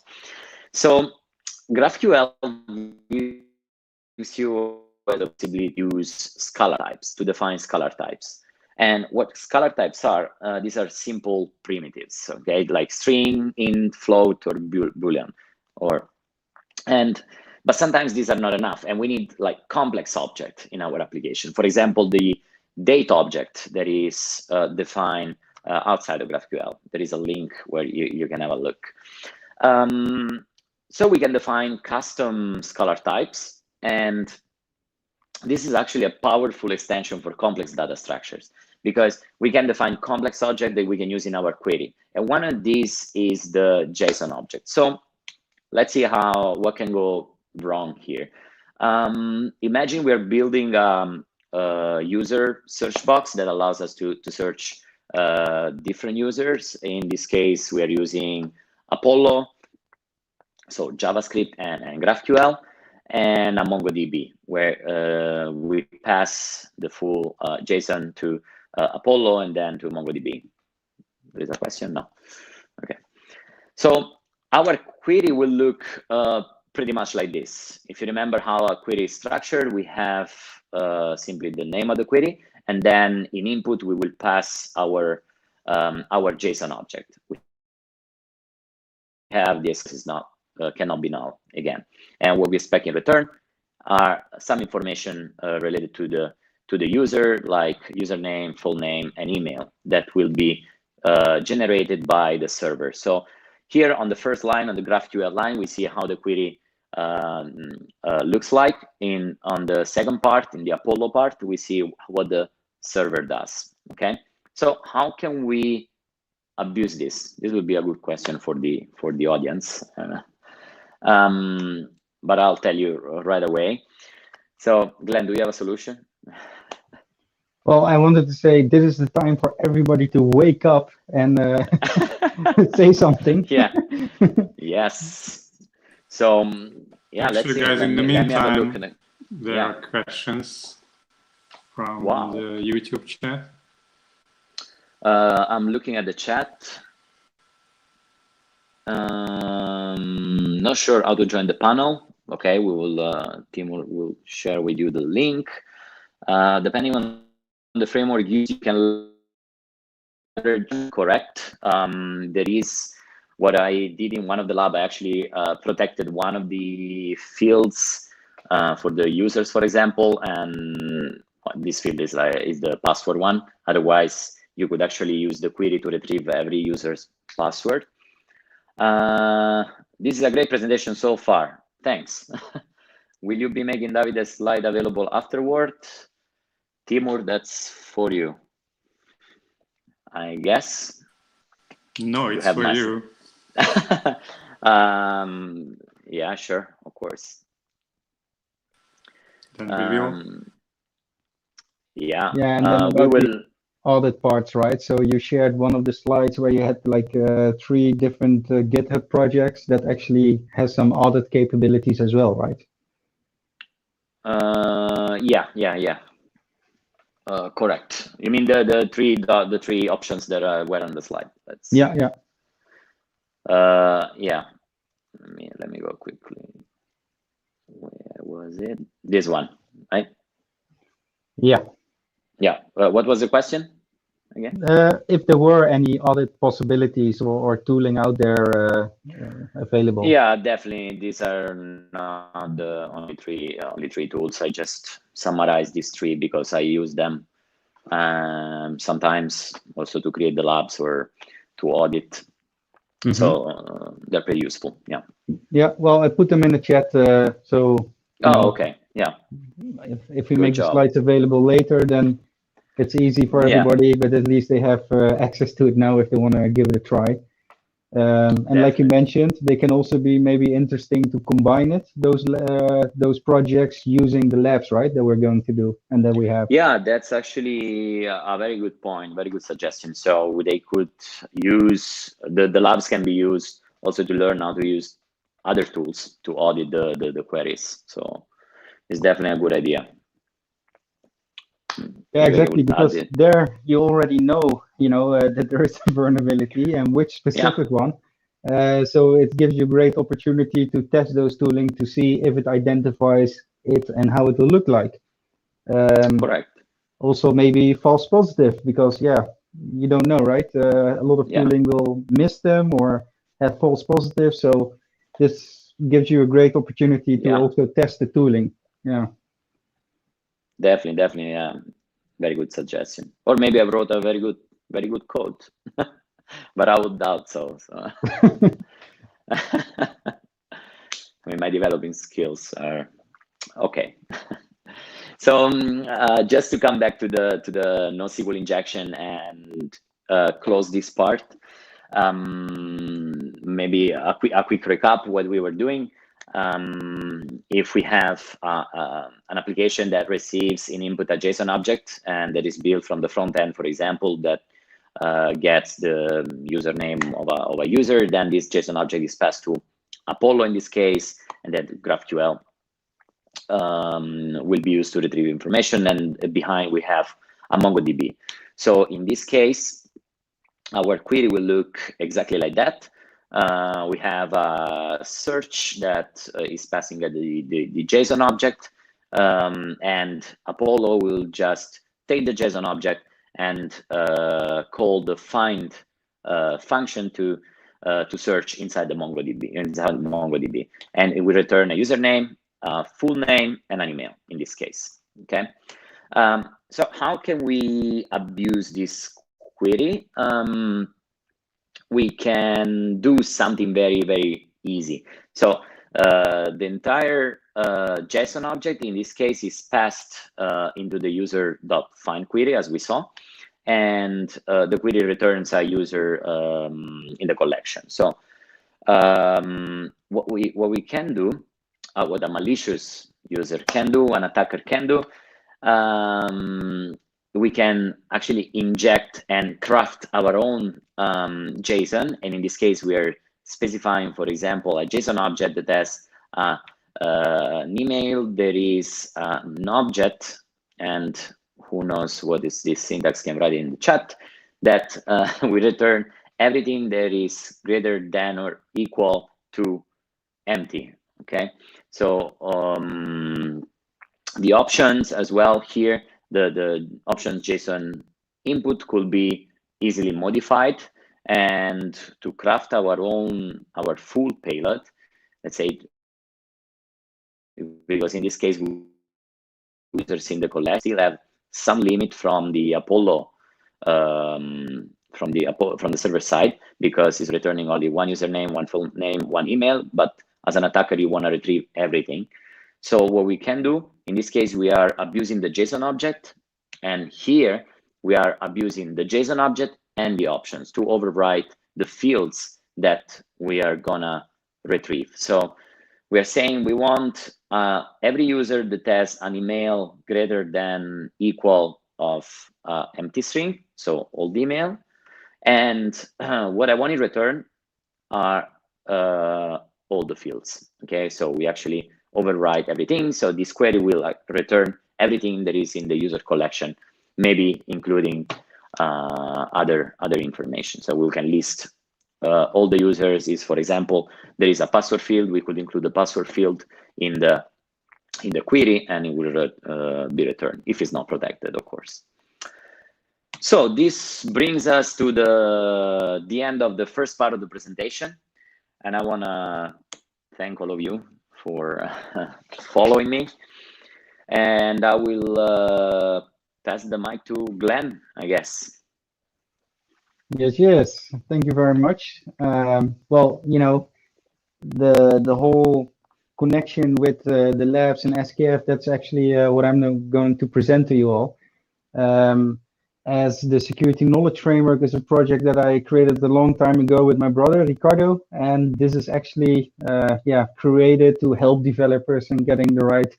So GraphQL gives you the possibility to use scalar types, to define scalar types. And what scalar types are, these are simple primitives, okay, like string, int, float, or boolean, but sometimes these are not enough, and we need like complex object in our application. For example, the date object that is defined outside of GraphQL. There is a link where you can have a look. So we can define custom scalar types, and this is actually a powerful extension for complex data structures because we can define complex object that we can use in our query. And one of these is the JSON object. So let's see what can go wrong here. Imagine we're building a user search box that allows us to search different users. In this case, we are using Apollo, so JavaScript and GraphQL, and a MongoDB, where we pass the full JSON to Apollo and then to MongoDB. There is a question? No. Okay. So our query will look pretty much like this. If you remember how a query is structured, we have simply the name of the query, and then in input we will pass our JSON object. We have this is not cannot be null again, and what we expect in return are some information related to the user, like username, full name, and email that will be generated by the server. So here on the first line, on the GraphQL line, we see how the query looks like. On the second part, in the Apollo part, we see what the server does. Okay, so how can we abuse this? This would be a good question for the audience, but I'll tell you right away. So Glenn, do you have a solution? Well, I wanted to say this is the time for everybody to wake up and say something. Yeah. Yes. So yeah, actually, let's see. guys, in the meantime, there yeah. are questions from Wow. the YouTube chat. I'm looking at the chat. Not sure how to join the panel. Okay, we will Timur will share with you the link. Depending on the framework you can correct. There is what I did in one of the lab. I actually protected one of the fields for the users, for example, and this field is the password one. Otherwise, you could actually use the query to retrieve every user's password. This is a great presentation so far. Thanks. Will you be making Davide's slide available afterward? Timur, that's for you, I guess. No, it's for you. Yeah, sure, of course. Then we will. Yeah, yeah, and then we will. Audit parts, right? So you shared one of the slides where you had like 3 different GitHub projects that actually has some audit capabilities as well, right? Yeah. Correct. You mean the three options that were on the slide? That's, yeah. Yeah. Let me go quickly. Where was it? This one, right? Yeah. Yeah. What was the question? again? If there were any audit possibilities or tooling out there available. Yeah, definitely. These are not the only three tools. I just summarized these three because I use them sometimes also to create the labs or to audit. So they're pretty useful. Yeah. Yeah. Well, I put them in the chat. So. Okay. Yeah. If we make the slides available later, then it's easy for everybody. But at least they have access to it now if they want to give it a try. And like you mentioned, they can also be maybe interesting to combine it, those projects using the labs, right, that we're going to do and that we have. Yeah, that's actually a very good point, very good suggestion. So they could use, the labs can be used also to learn how to use other tools to audit the queries. So it's definitely a good idea. Yeah, exactly, because there you already know, that there is a vulnerability and which specific one. So it gives you great opportunity to test those tooling to see if it identifies it and how it will look like. Correct. Also maybe false positive, because you don't know, right? A lot of tooling will miss them or have false positive. So this gives you a great opportunity to also test the tooling. Yeah. Definitely. Very good suggestion. Or maybe I wrote a very good code, but I would doubt so. I mean, my developing skills are okay. So just to come back to the NoSQL injection and close this part, maybe a quick recap what we were doing. If we have an application that receives in input a JSON object and that is built from the front end, for example, that gets the username of a user, then this JSON object is passed to Apollo in this case, and then GraphQL will be used to retrieve information, and behind we have a MongoDB. So in this case, our query will look exactly like that. We have a search that is passing at the JSON object, and Apollo will just take the JSON object and call the find function to search inside the MongoDB, and it will return a username, full name, and an email in this case. Okay. So how can we abuse this query? We can do something very easy. So the entire JSON object in this case is passed into the user.find query, as we saw, and the query returns a user in the collection. So what we can do, what a malicious user can do, an attacker can do, we can actually inject and craft our own JSON. And in this case, we are specifying, for example, a JSON object that has an email, there is an object, and who knows what is this syntax, can write it in the chat, that we return everything that is greater than or equal to empty. Okay, so the options as well here, the options JSON input could be easily modified, and to craft our full payload, let's say, because in this case users in the collection still have some limit from the Apollo from the server side, because it's returning only one username, one full name, one email, but as an attacker you want to retrieve everything. So what we can do in this case, we are abusing the JSON object, and here we are abusing the JSON object and the options to overwrite the fields that we are gonna retrieve. So we are saying we want every user that has an email greater than equal of empty string, so old email, and what I want in return are all the fields. Okay, so we actually overwrite everything. So this query will return everything that is in the user collection, maybe including other information. So we can list all the users. Is, for example, there is a password field, we could include the password field in the query, and it will be returned if it's not protected, of course. So this brings us to the end of the first part of the presentation. And I want to thank all of you for following me. And I will pass the mic to Glenn, I guess. Yes. Thank you very much. Well, you know, the whole connection with the labs and SKF, that's actually what I'm now going to present to you all. As the security knowledge framework is a project that I created a long time ago with my brother Ricardo, and this is actually created to help developers in getting the right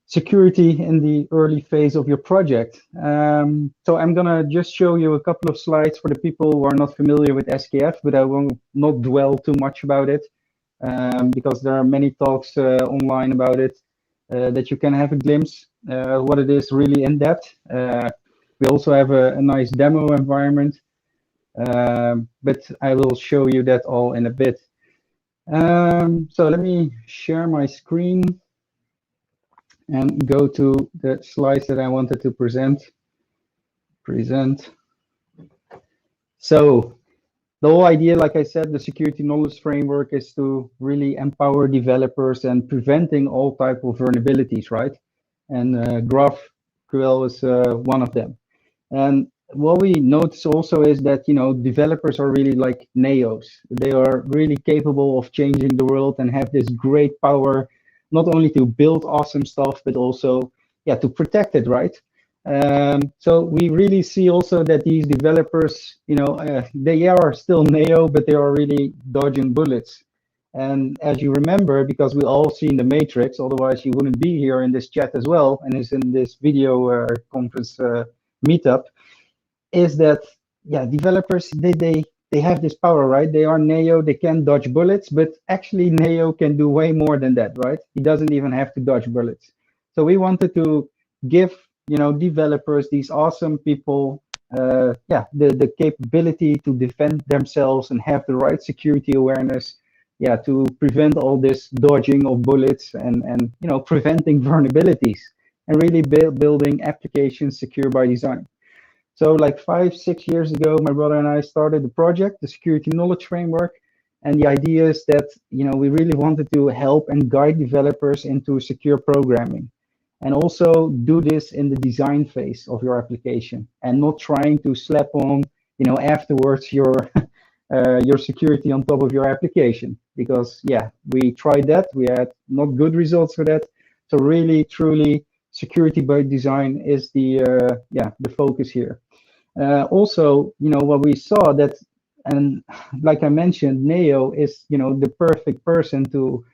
security in the early phase of your project. So I'm gonna just show you a couple of slides for the people who are not familiar with SKF, but I will not dwell too much about it because there are many talks online about it that you can have a glimpse what it is really in depth. We also have a nice demo environment, but I will show you that all in a bit. So let me share my screen and go to the slides that I wanted to present. So the whole idea, like I said, the security knowledge framework is to really empower developers and preventing all type of vulnerabilities, right? And GraphQL is one of them. And what we notice also is that, you know, developers are really like neos. They are really capable of changing the world and have this great power, not only to build awesome stuff, but also, to protect it, right? So we really see also that these developers, you know, they are still neo, but they are really dodging bullets. And as you remember, because we all seen the Matrix, otherwise you wouldn't be here in this chat as well, and is in this video conference meetup, is that developers they have this power, right? They are neo, they can dodge bullets, but actually neo can do way more than that, right? He doesn't even have to dodge bullets. So we wanted to give, you know, developers, these awesome people, the capability to defend themselves and have the right security awareness, to prevent all this dodging of bullets and you know, preventing vulnerabilities and really building applications secure by design. So like 5-6 years ago, my brother and I started the project, the Security Knowledge Framework. And the idea is that, you know, we really wanted to help and guide developers into secure programming. And also do this in the design phase of your application and not trying to slap on, you know, afterwards your security on top of your application. Because, we tried that. We had not good results for that. So really, truly, security by design is the focus here. Also, you know, what we saw that, and like I mentioned, Neo is, you know, the perfect person to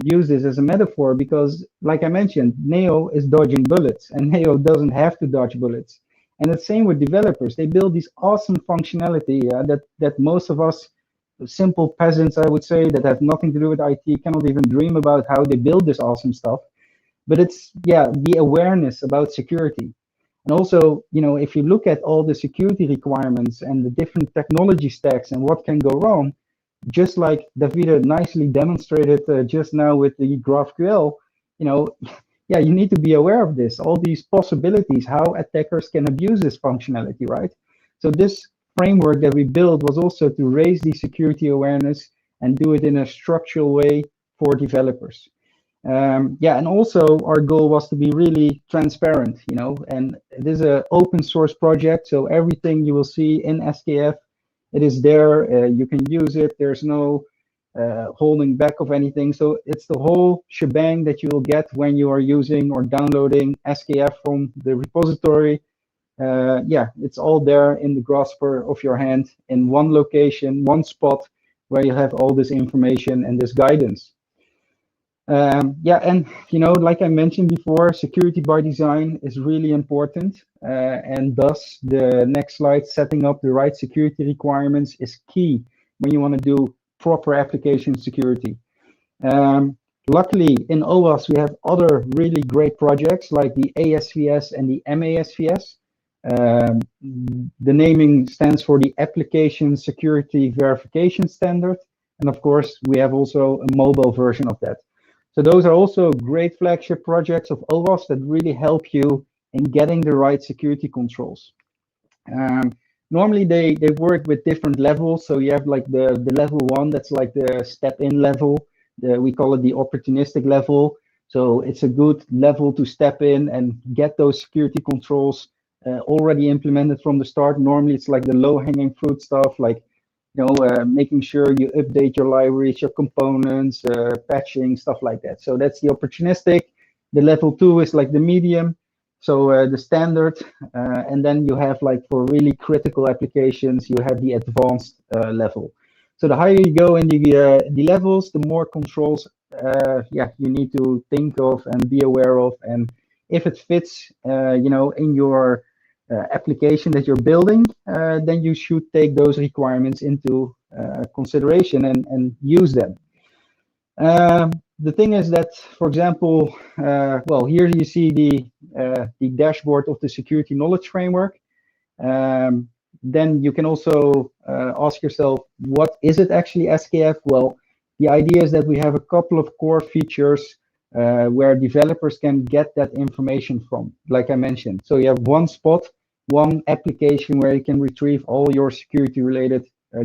use this as a metaphor, because like I mentioned, Neo is dodging bullets and Neo doesn't have to dodge bullets. And the same with developers. They build this awesome functionality that most of us simple peasants, I would say, that have nothing to do with IT cannot even dream about how they build this awesome stuff. But it's, the awareness about security. And also, you know, if you look at all the security requirements and the different technology stacks and what can go wrong, just like Davide nicely demonstrated just now with the GraphQL, you know, you need to be aware of this, all these possibilities, how attackers can abuse this functionality, right? So this framework that we built was also to raise the security awareness and do it in a structural way for developers. And also our goal was to be really transparent, you know, and it is an open source project. So everything you will see in SKF, it is there. You can use it. There's no holding back of anything. So it's the whole shebang that you will get when you are using or downloading SKF from the repository. It's all there in the grasper of your hand in one location, one spot where you have all this information and this guidance. And you know, like I mentioned before, security by design is really important, and thus the next slide, setting up the right security requirements, is key when you want to do proper application security. Luckily in OWASP we have other really great projects like the ASVS and the MASVS. The naming stands for the Application Security Verification Standard, and of course we have also a mobile version of that. So those are also great flagship projects of OWASP that really help you in getting the right security controls. Normally they work with different levels. So you have like the level 1, that's like the step in level. We call it the opportunistic level. So it's a good level to step in and get those security controls already implemented from the start. Normally it's like the low hanging fruit stuff, like making sure you update your libraries, your components, patching, stuff like that. So that's the opportunistic. The level 2 is like the medium. So the standard, and then you have like for really critical applications, you have the advanced level. So the higher you go in the levels, the more controls, you need to think of and be aware of. And if it fits, in your application that you're building, then you should take those requirements into consideration and use them. The thing is that, for example, well, here you see the dashboard of the security knowledge framework. Then you can also ask yourself, what is it actually SKF? Well, the idea is that we have a couple of core features where developers can get that information from, like I mentioned. So you have one spot, one application where you can retrieve all your security-related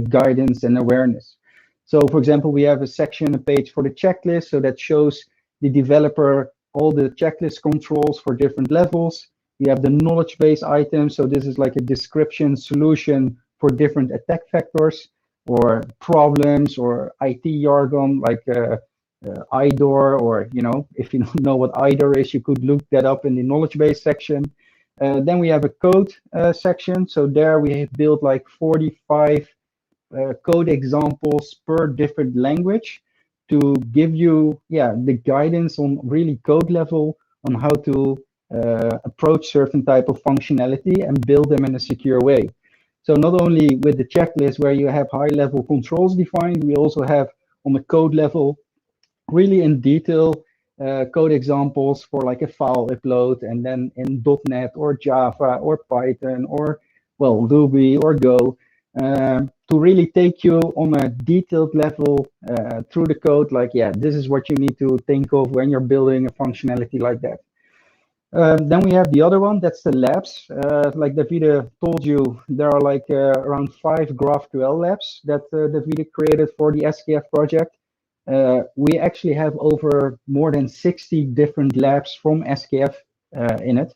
guidance and awareness. So, for example, we have a section, a page for the checklist, so that shows the developer all the checklist controls for different levels. You have the knowledge base items, so this is like a description solution for different attack vectors or problems or IT jargon, like IDOR, or if you don't know what IDOR is, you could look that up in the knowledge base section. Then we have a code section, so there we have built like 45 code examples per different language to give you the guidance on really code level on how to approach certain type of functionality and build them in a secure way. So not only with the checklist where you have high level controls defined, we also have on the code level really in detail code examples for like a file upload, and then in .NET or Java or Python or Ruby or Go, to really take you on a detailed level through the code, like, this is what you need to think of when you're building a functionality like that. Then we have the other one, that's the labs. Like Davide told you, there are like around 5 GraphQL labs that Davide created for the SKF project. We actually have over more than 60 different labs from SKF in it.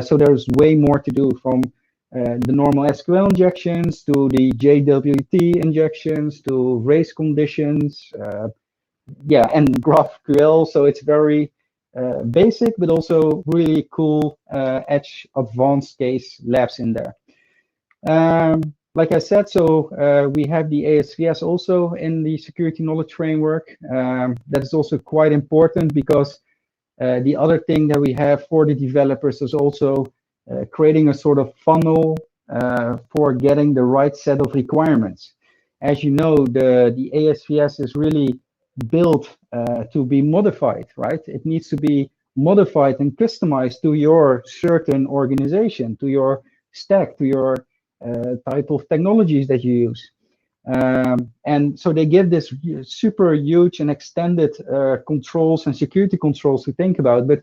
So there's way more to do, from the normal SQL injections to the JWT injections to race conditions, and GraphQL. So it's very basic, but also really cool edge advanced case labs in there. Like I said, so we have the ASVS also in the security knowledge framework. That is also quite important, because the other thing that we have for the developers is also creating a sort of funnel for getting the right set of requirements. As you know, the ASVS is really built to be modified, right? It needs to be modified and customized to your certain organization, to your stack, to your type of technologies that you use. And so they give this super huge and extended controls and security controls to think about. But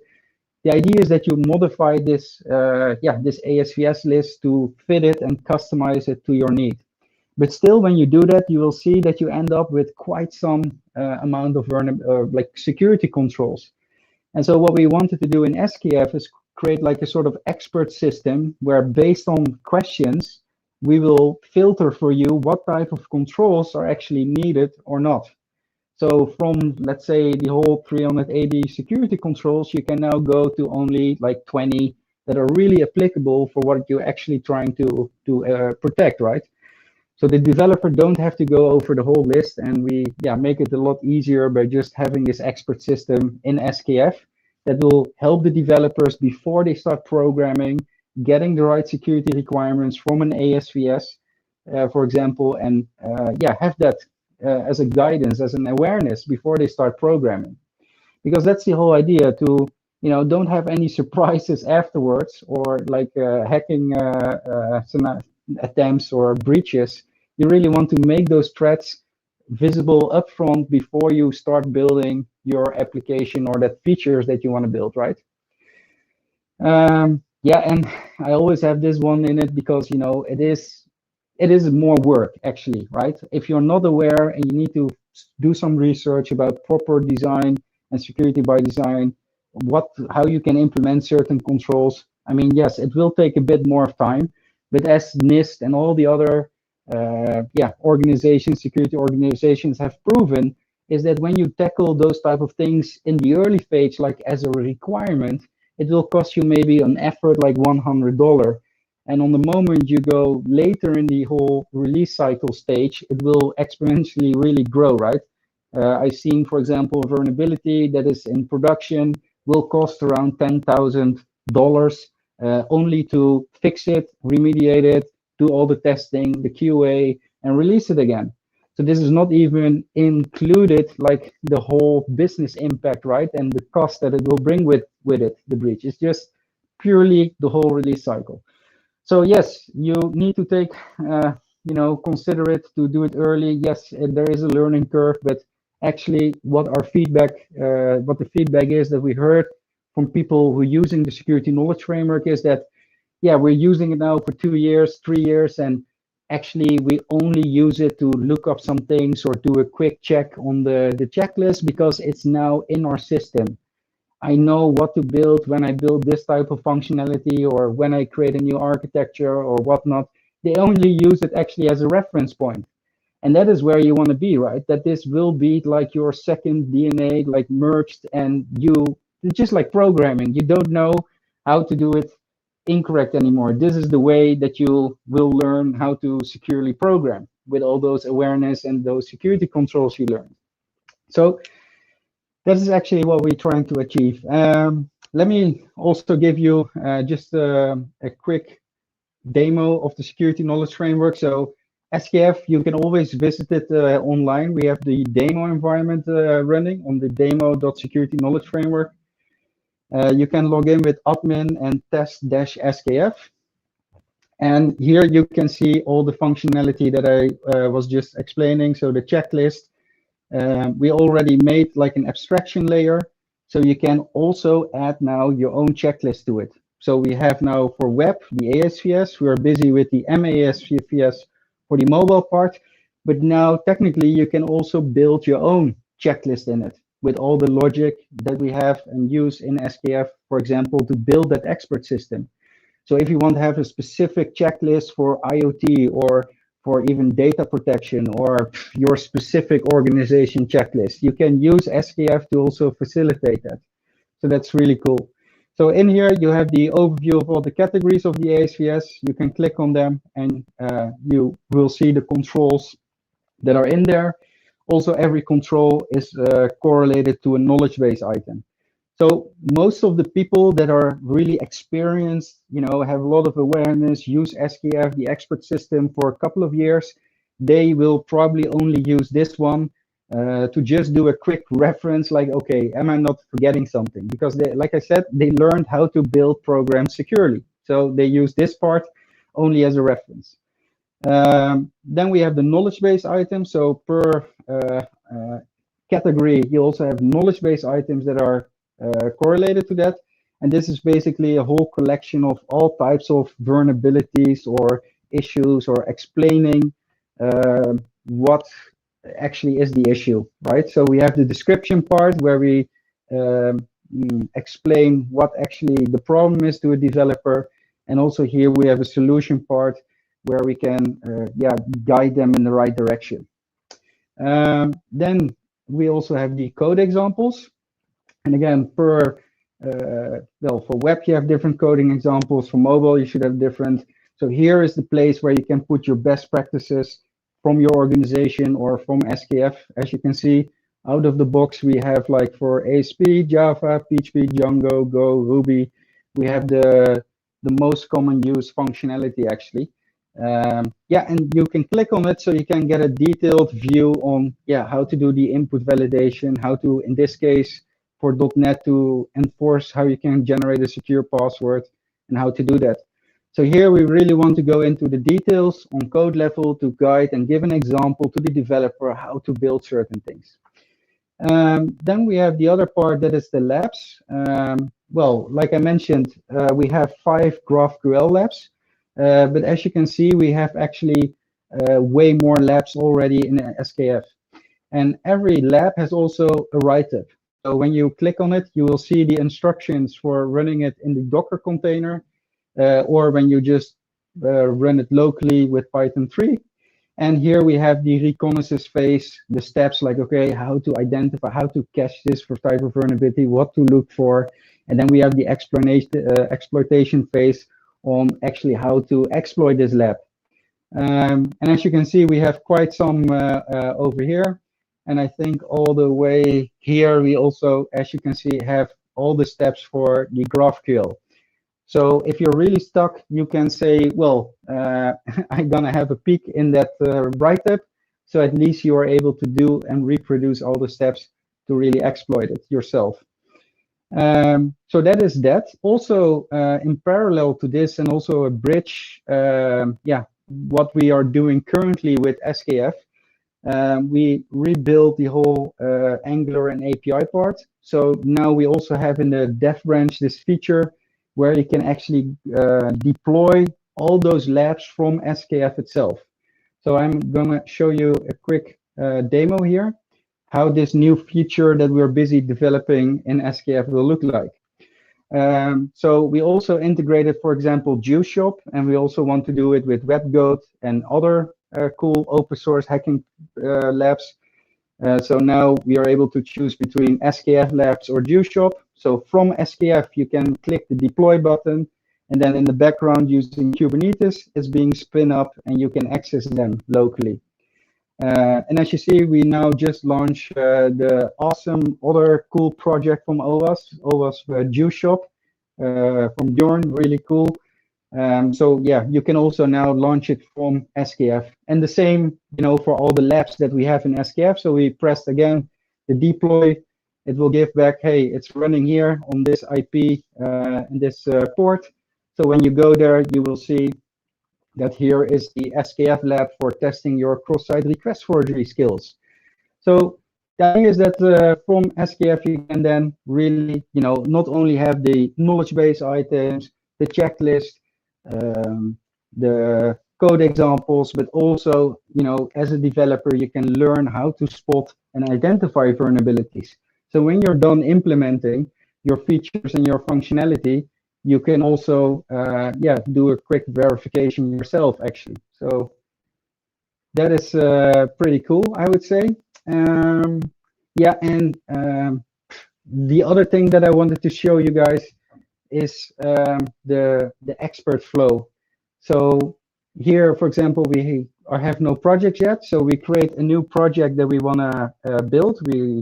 the idea is that you modify this, this ASVS list to fit it and customize it to your need. But still, when you do that, you will see that you end up with quite some amount of security controls. And so what we wanted to do in SKF is create like a sort of expert system where, based on questions, we will filter for you what type of controls are actually needed or not. So from, let's say, the whole 380 security controls, you can now go to only like 20 that are really applicable for what you're actually trying to protect, right? So the developer don't have to go over the whole list, and we make it a lot easier by just having this expert system in SKF that will help the developers before they start programming, getting the right security requirements from an ASVS, for example, and have that as a guidance, as an awareness before they start programming. Because that's the whole idea, to don't have any surprises afterwards, or like hacking attempts or breaches. You really want to make those threats visible upfront before you start building your application or that features that you want to build, right? Yeah, and I always have this one in it because, you know, it is more work actually, right? If you're not aware and you need to do some research about proper design and security by design, how you can implement certain controls. I mean, yes, it will take a bit more time, but as NIST and all the other organizations, security organizations have proven, is that when you tackle those type of things in the early phase, like as a requirement, it will cost you maybe an effort like $100. And on the moment you go later in the whole release cycle stage, it will exponentially really grow, right? I've seen, for example, a vulnerability that is in production will cost around $10,000 only to fix it, remediate it, do all the testing, the QA, and release it again. So this is not even included like the whole business impact, right? And the cost that it will bring with it, the breach. It's just purely the whole release cycle. So yes, you need to take, consider it to do it early. Yes, there is a learning curve, but actually what the feedback is that we heard from people who are using the security knowledge framework is that, yeah, we're using it now for 2 years, 3 years, and actually we only use it to look up some things or do a quick check on the checklist because it's now in our system. I know what to build when I build this type of functionality or when I create a new architecture or whatnot. They only use it actually as a reference point. And that is where you want to be, right? That this will be like your second DNA, like merged, and it's just like programming. You don't know how to do it incorrect anymore. This is the way that you will learn how to securely program with all those awareness and those security controls you learn. So that is actually what we're trying to achieve. Let me also give you just a quick demo of the security knowledge framework. So SKF, you can always visit it online. We have the demo environment running on the demo.security knowledge framework. You can log in with admin and test-skf. And here you can see all the functionality that I was just explaining. So the checklist, we already made like an abstraction layer. So you can also add now your own checklist to it. So we have now for web, the ASVS, we are busy with the MASVS for the mobile part, but now technically you can also build your own checklist in it with all the logic that we have and use in SKF, for example, to build that expert system. So if you want to have a specific checklist for IoT or for even data protection or your specific organization checklist, you can use SKF to also facilitate that. So that's really cool. So in here, you have the overview of all the categories of the ASVS. You can click on them and you will see the controls that are in there. Also, every control is correlated to a knowledge base item. So most of the people that are really experienced, have a lot of awareness, use SKF, the expert system, for a couple of years, they will probably only use this one to just do a quick reference, like, okay, am I not forgetting something? Because like I said, they learned how to build programs securely. So they use this part only as a reference. Then we have the knowledge base items. So per category, you also have knowledge base items that are correlated to that. And this is basically a whole collection of all types of vulnerabilities or issues or explaining what actually is the issue, right? So we have the description part where we explain what actually the problem is to a developer. And also here we have a solution part where we can guide them in the right direction. Then we also have the code examples. And again, for web, you have different coding examples. For mobile, you should have different. So here is the place where you can put your best practices from your organization or from SKF. As you can see, out of the box, we have like for ASP, Java, PHP, Django, Go, Ruby. We have the most common use functionality actually. And you can click on it so you can get a detailed view on how to do the input validation, how to, in this case, for .NET to enforce how you can generate a secure password and how to do that. So here we really want to go into the details on code level to guide and give an example to the developer how to build certain things. Then we have the other part that is the labs. Well, like I mentioned, we have 5 GraphQL labs, but as you can see, we have actually way more labs already in SKF. And every lab has also a write-up. So when you click on it, you will see the instructions for running it in the Docker container, or when you just run it locally with Python 3. And here we have the reconnaissance phase, the steps like, okay, how to identify, how to catch this for type of vulnerability, what to look for. And then we have the exploitation phase on actually how to exploit this lab. And as you can see, we have quite some over here. And I think all the way here, we also, as you can see, have all the steps for the GraphQL. So if you're really stuck, you can say, well, I'm going to have a peek in that write-up. So at least you are able to do and reproduce all the steps to really exploit it yourself. So that is that. Also, in parallel to this, and also a bridge, what we are doing currently with SKF, we rebuilt the whole Angular and API part. So now we also have in the dev branch this feature where you can actually deploy all those labs from SKF itself. So I'm going to show you a quick demo here, how this new feature that we're busy developing in SKF will look like. So we also integrated, for example, JuiceShop, and we also want to do it with WebGoat and other cool open source hacking labs. So now we are able to choose between SKF labs or JuiceShop. So from SKF, you can click the deploy button, and then in the background using Kubernetes, it's being spin up and you can access them locally. And as you see, we now just launched the awesome other cool project from OWASP JuiceShop from Bjorn, really cool. So yeah, you can also now launch it from SKF, and the same, for all the labs that we have in SKF. So we pressed again the deploy. It will give back, hey, it's running here on this IP and this port. So when you go there, you will see that here is the SKF lab for testing your cross-site request forgery skills. So the idea is that from SKF, you can then really, not only have the knowledge base items, the checklist, the code examples, but also, as a developer, you can learn how to spot and identify vulnerabilities. So when you're done implementing your features and your functionality, you can also, do a quick verification yourself, actually. So that is pretty cool, I would say. The other thing that I wanted to show you guys is the expert flow. So here, for example, we have no project yet. So we create a new project that we want to build. We're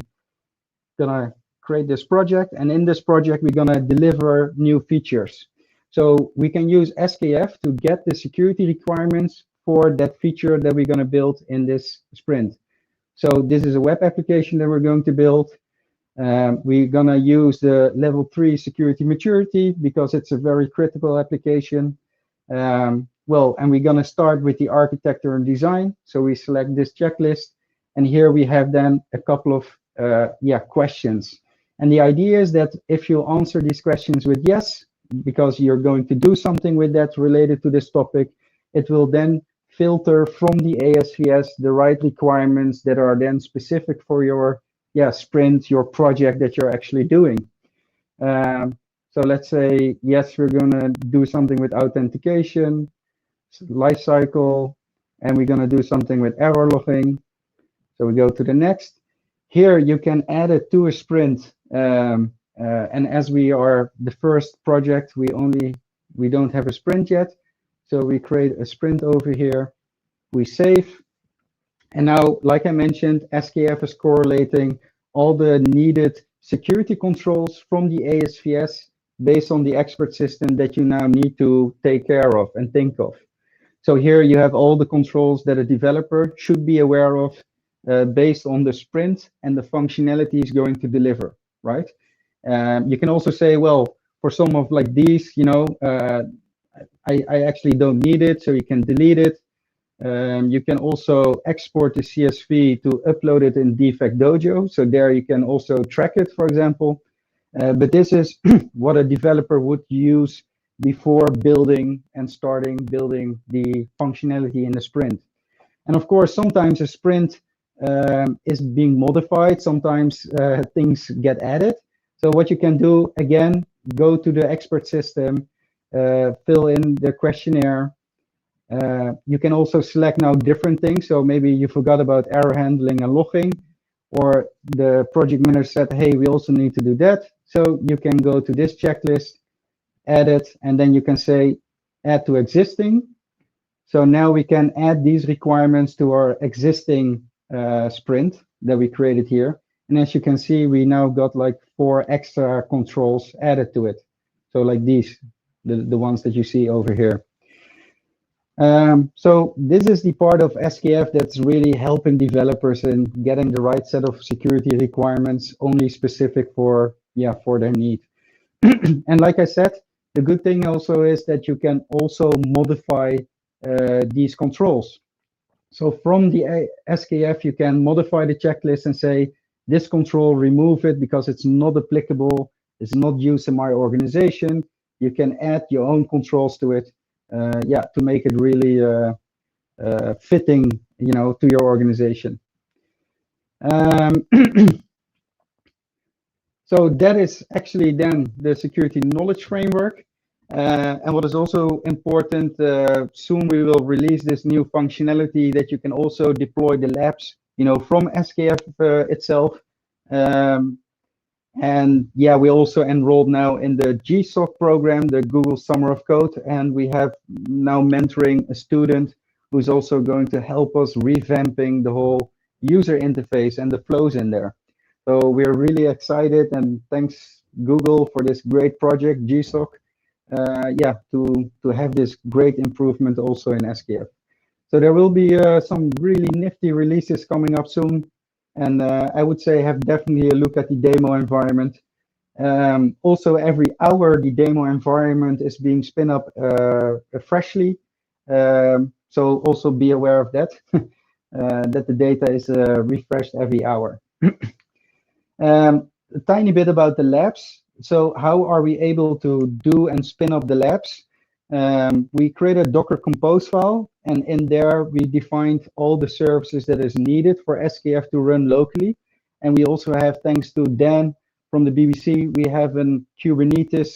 gonna create this project, and in this project, we're gonna deliver new features. So we can use SKF to get the security requirements for that feature that we're gonna build in this sprint. So this is a web application that we're going to build. We're gonna use the level 3 security maturity because it's a very critical application. And we're gonna start with the architecture and design. So we select this checklist, and here we have then a couple of questions. And the idea is that if you answer these questions with yes, because you're going to do something with that related to this topic, it will then filter from the ASVS the right requirements that are then specific for your sprint, your project that you're actually doing. So let's say, yes, we're going to do something with authentication, lifecycle, and we're going to do something with error logging. So we go to the next. Here you can add it to a sprint. And as we are the first project, we don't have a sprint yet. So we create a sprint over here. We save. And now, like I mentioned, SKF is correlating all the needed security controls from the ASVS based on the expert system that you now need to take care of and think of. So here you have all the controls that a developer should be aware of based on the sprint and the functionality is going to deliver, right? You can also say, well, for some of like these, I actually don't need it, so you can delete it. You can also export the CSV to upload it in Defect Dojo. So there you can also track it, for example. But this is what a developer would use before building and starting building the functionality in the sprint. And of course, sometimes a sprint is being modified. Sometimes things get added. So what you can do, again, go to the expert system, fill in the questionnaire. You can also select now different things. So maybe you forgot about error handling and logging, or the project manager said, hey, we also need to do that. So you can go to this checklist, add it, and then you can say add to existing. So now we can add these requirements to our existing sprint that we created here. And as you can see, we now got like 4 extra controls added to it. So like these, the ones that you see over here. So this is the part of SKF that's really helping developers in getting the right set of security requirements only specific for their need. And like I said, the good thing also is that you can also modify these controls. So from the SKF, you can modify the checklist and say, this control, remove it because it's not applicable, it's not used in my organization. You can add your own controls to it, to make it really fitting, to your organization. So that is actually then the security knowledge framework. And what is also important, soon we will release this new functionality that you can also deploy the labs, from SKF itself. And yeah, we also enrolled now in the GSOC program, the Google Summer of Code, and we have now mentoring a student who's also going to help us revamping the whole user interface and the flows in there. So we're really excited, and thanks Google for this great project, GSOC. To have this great improvement also in SKF. So there will be some really nifty releases coming up soon, and I would say have definitely a look at the demo environment. Also, every hour the demo environment is being spin up freshly, so also be aware of that, that the data is refreshed every hour. A tiny bit about the labs. So how are we able to do and spin up the labs? We created a Docker Compose file, and in there we defined all the services that is needed for SKF to run locally. And we also have, thanks to Dan from the BBC, we have an Kubernetes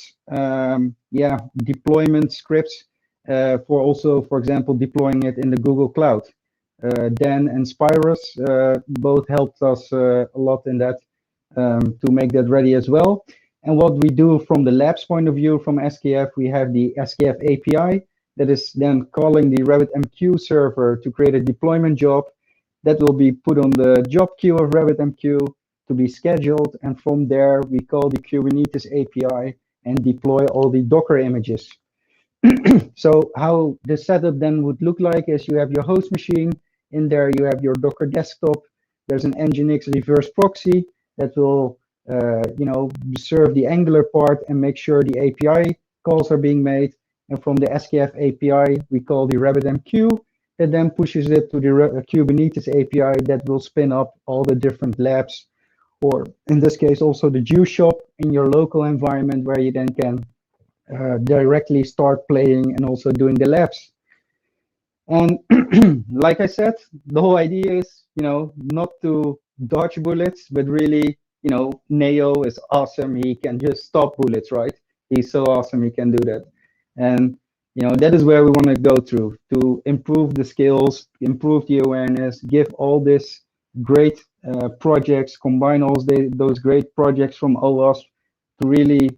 deployment scripts for also, for example, deploying it in the Google Cloud. Dan and Spyros both helped us a lot in that to make that ready as well. And what we do from the labs point of view from SKF, we have the SKF API that is then calling the RabbitMQ server to create a deployment job that will be put on the job queue of RabbitMQ to be scheduled. And from there, we call the Kubernetes API and deploy all the Docker images. So how the setup then would look like is you have your host machine. In there, you have your Docker desktop. There's an Nginx reverse proxy that will serve the Angular part and make sure the API calls are being made. And from the SKF API, we call the RabbitMQ that then pushes it to the Kubernetes API that will spin up all the different labs, or in this case, also the juice shop in your local environment where you then can directly start playing and also doing the labs. And like I said, the whole idea is, not to dodge bullets, but really, Neo is awesome. He can just stop bullets, right? He's so awesome. He can do that. And, that is where we want to go through to improve the skills, improve the awareness, give all this great projects, combine all those great projects from OWASP to really,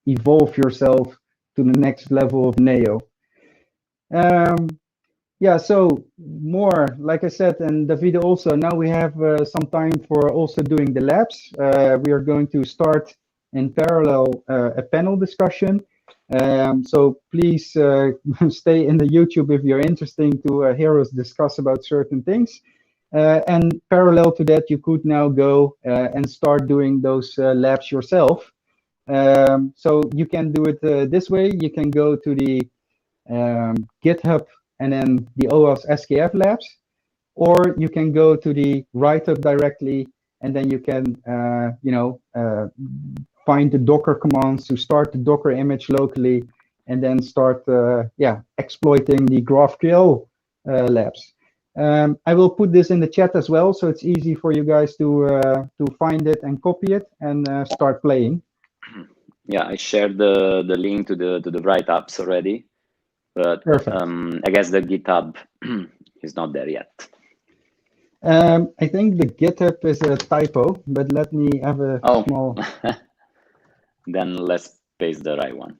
evolve yourself to the next level of Neo. So more, like I said, and Davide also, now we have some time for also doing the labs. We are going to start in parallel a panel discussion. So please stay in the YouTube if you're interested to hear us discuss about certain things. And parallel to that, you could now go and start doing those labs yourself. So you can do it this way. You can go to the GitHub and then the OWASP SKF labs, or you can go to the write-up directly, and then you can, find the Docker commands to start the Docker image locally, and then start, exploiting the GraphQL labs. I will put this in the chat as well, so it's easy for you guys to find it and copy it and start playing. Yeah, I shared the link to the write-ups already, but I guess the GitHub is not there yet. I think the GitHub is a typo, but let me have a small. Then let's paste the right one.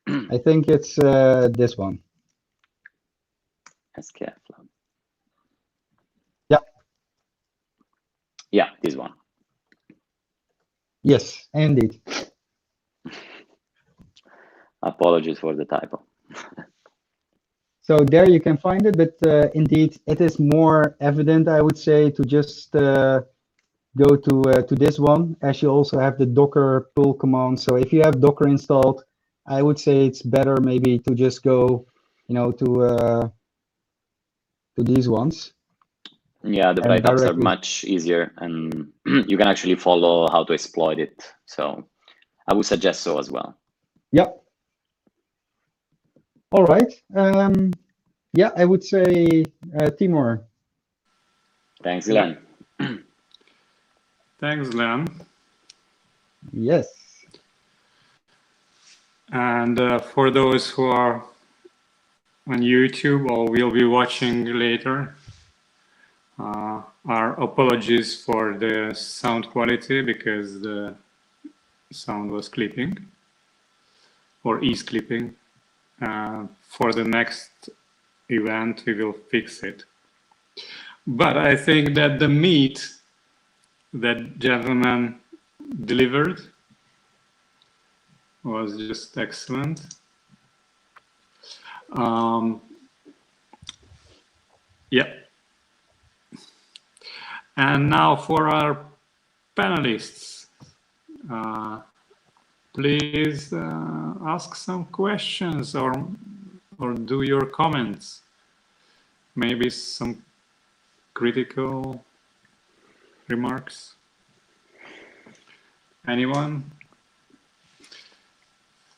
I think it's this one. SKF lab. Yeah. Yeah, this one. Yes, indeed. Apologies for the typo. So there you can find it, but indeed it is more evident, I would say, to just go to this one, as you also have the Docker pull command. So if you have Docker installed, I would say it's better maybe to just go, to these ones. Yeah, the write-ups are much easier, and you can actually follow how to exploit it. So I would suggest so as well. Yep. All right. Yeah, I would say Timur. Thanks, Glenn. Thanks, Glenn. Yes. And for those who are on YouTube or will be watching later, our apologies for the sound quality, because the sound was clipping or is clipping. For the next event, we will fix it. But I think that the meat that gentleman delivered was just excellent. Yeah. And now for our panelists, please ask some questions or do your comments. Maybe some critical remarks. Anyone?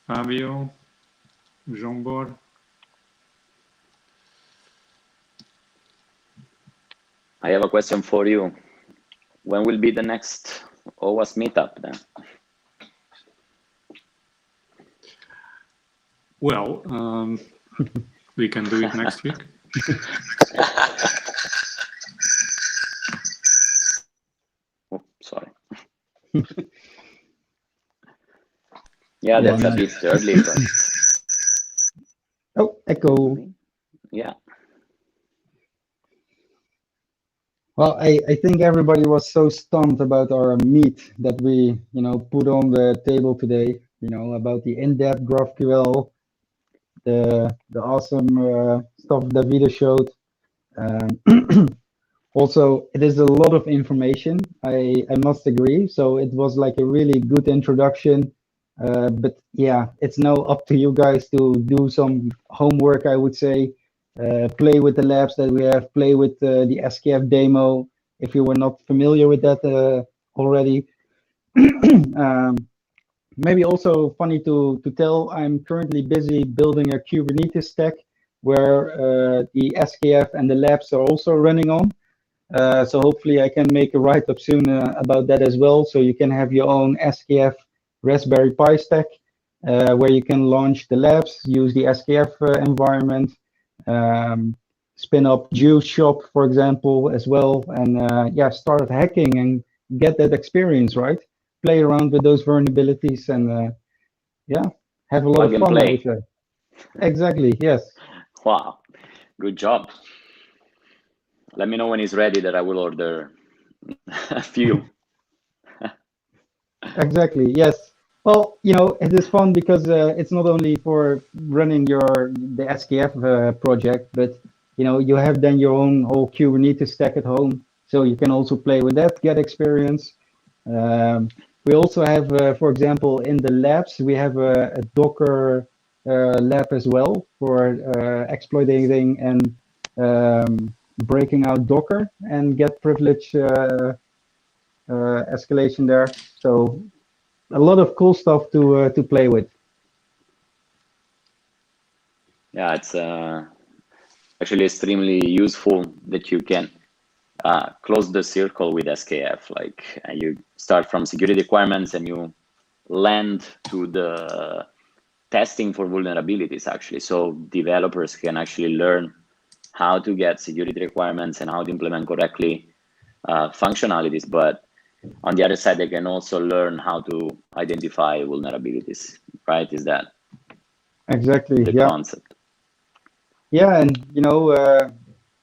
Fabio, Jean-Bor? I have a question for you. When will be the next OWASP meetup then? Well, we can do it next week. Oh, sorry. Yeah, that's a bit early. But... Oh, echo. Yeah. Well, I think everybody was so stunned about our meat that we, put on the table today, about the in-depth GraphQL, the awesome stuff Davide showed. Also, it is a lot of information, I must agree. So it was like a really good introduction. But yeah, it's now up to you guys to do some homework, I would say. Play with the labs that we have, play with the SKF demo, if you were not familiar with that already. Maybe also funny to tell, I'm currently busy building a Kubernetes stack where the SKF and the labs are also running on. So hopefully I can make a write-up soon about that as well. So you can have your own SKF Raspberry Pi stack where you can launch the labs, use the SKF environment, spin up Juice Shop, for example, as well, and start hacking and get that experience, right? Play around with those vulnerabilities and have a lot of fun. I would say. Exactly. Yes. Wow. Good job. Let me know when it's ready that I will order a few. Exactly. Yes. Well, it is fun because it's not only for running the SKF project, but you have then your own whole Kubernetes stack at home, so you can also play with that, get experience. We also have, for example, in the labs, we have a Docker lab as well for exploiting and breaking out Docker and get privilege escalation there. So a lot of cool stuff to play with. Yeah, it's actually extremely useful that you can close the circle with SKF. Like you start from security requirements and you land to the testing for vulnerabilities actually. So developers can actually learn how to get security requirements and how to implement correctly functionalities. But on the other side, they can also learn how to identify vulnerabilities, right? Is that exactly the yeah concept? Yeah, and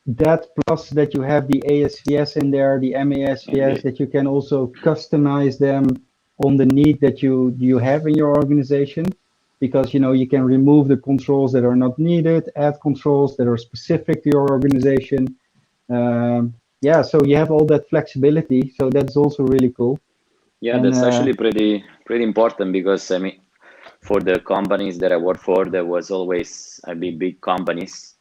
that plus that you have the ASVS in there, the MASVS, that you can also customize them on the need that you have in your organization, because you can remove the controls that are not needed, add controls that are specific to your organization. Yeah, so you have all that flexibility, so that's also really cool. Yeah, And that's actually pretty important, because I mean, for the companies that I work for, there was always, I mean, big companies,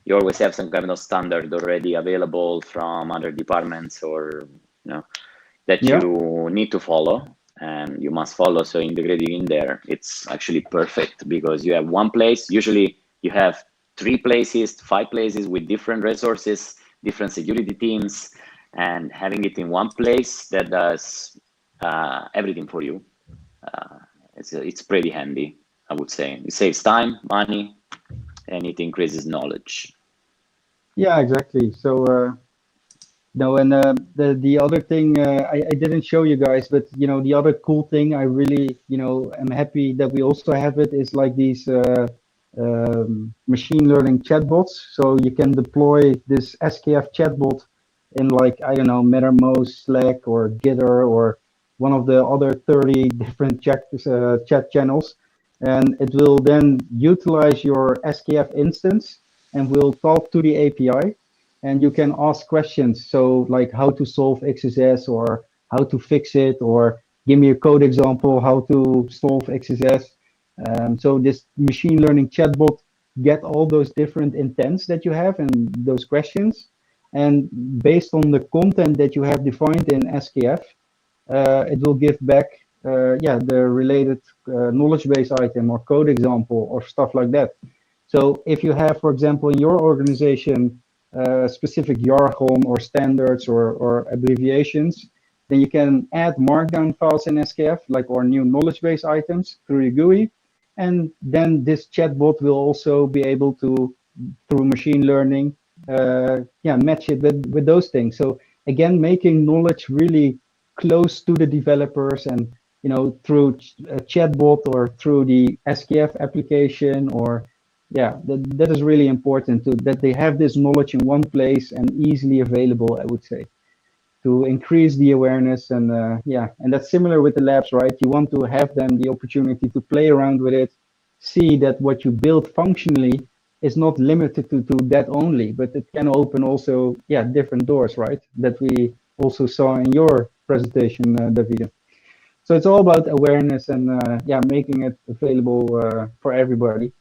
you always have some kind of standard already available from other departments, or that yeah, you need to follow and you must follow. So integrating in there, it's actually perfect, because you have one place. Usually you have 3 places, 5 places with different resources, different security teams, and having it in one place that does everything for you. It's pretty handy, I would say. It saves time, money, and it increases knowledge. yeah, exactly. So no, and the other thing I didn't show you guys, but the other cool thing I really am happy that we also have it is like these machine learning chatbots. So you can deploy this SKF chatbot in, like, I don't know, Mattermost, Slack, or Gitter, or one of the other 30 different chat channels, and it will then utilize your SKF instance and will talk to the API, and you can ask questions. So like how to solve XSS, or how to fix it, or give me a code example how to solve XSS. So this machine learning chatbot get all those different intents that you have and those questions, and based on the content that you have defined in SKF, it will give back the related knowledge base item or code example or stuff like that. So if you have, for example, in your organization specific jargon or standards or abbreviations, then you can add markdown files in SKF, like, or new knowledge base items through the GUI, and then this chatbot will also be able to, through machine learning, match it with those things. So again, making knowledge really close to the developers, and through a chatbot or through the SKF application, or that is really important, that they have this knowledge in one place and easily available, I would say, to increase the awareness. And and that's similar with the labs, right? You want to have them the opportunity to play around with it, see that what you build functionally is not limited to that only, but it can open also different doors, right? That we also saw in your presentation, Davide. So it's all about awareness and making it available for everybody.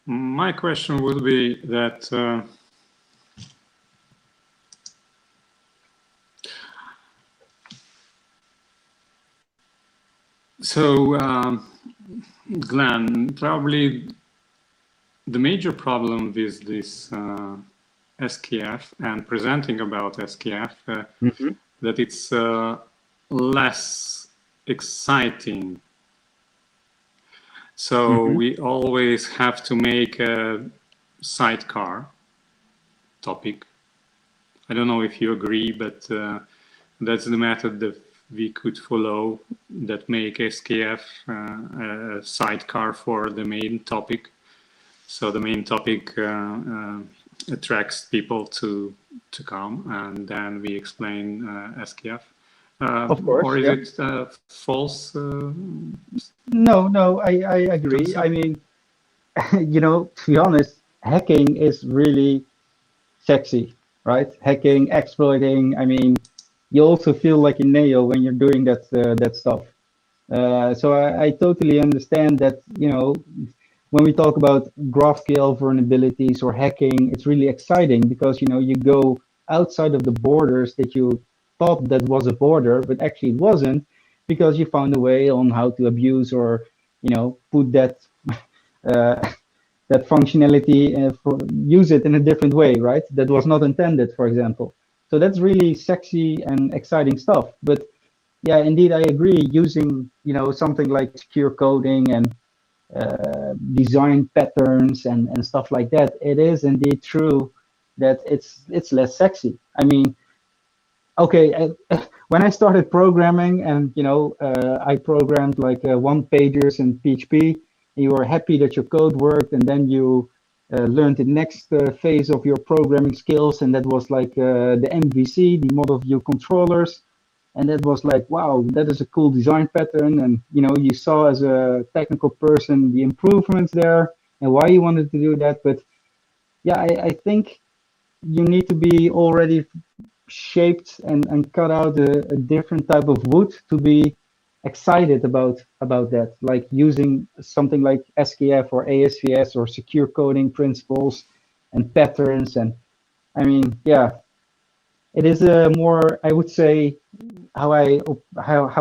My question would be that Glenn, probably the major problem with this SKF and presenting about SKF, that it's less exciting. So we always have to make a sidecar topic. I don't know if you agree, but that's the method that we could follow, that make SKF a sidecar for the main topic. So the main topic attracts people to come, and then we explain SKF. Of course, or is it false? No, I agree. Concept? I mean, to be honest, hacking is really sexy, right? Hacking, exploiting. I mean, you also feel like a Neo when you're doing that stuff. So I totally understand that, you know, when we talk about GraphQL vulnerabilities or hacking, it's really exciting because, you know, you go outside of the borders that you thought that was a border, but actually it wasn't, because you found a way on how to abuse or, you know, put that uh, that functionality use it in a different way, right? That was not intended, for example. So that's really sexy and exciting stuff. But yeah, indeed, I agree. Using, you know, something like secure coding and design patterns and stuff like that, it is indeed true that it's less sexy. I mean, okay, when I started programming, and you know, I programmed like one pagers in PHP. You were happy that your code worked, and then you learned the next phase of your programming skills, and that was like the MVC, the model view controllers. And that was like, wow, that is a cool design pattern. And you know, you saw as a technical person the improvements there and why you wanted to do that. But yeah, I think you need to be already shaped and cut out a different type of wood to be excited about that, like using something like SKF or ASVS or secure coding principles and patterns. And I mean, yeah, it is a more, I would say, how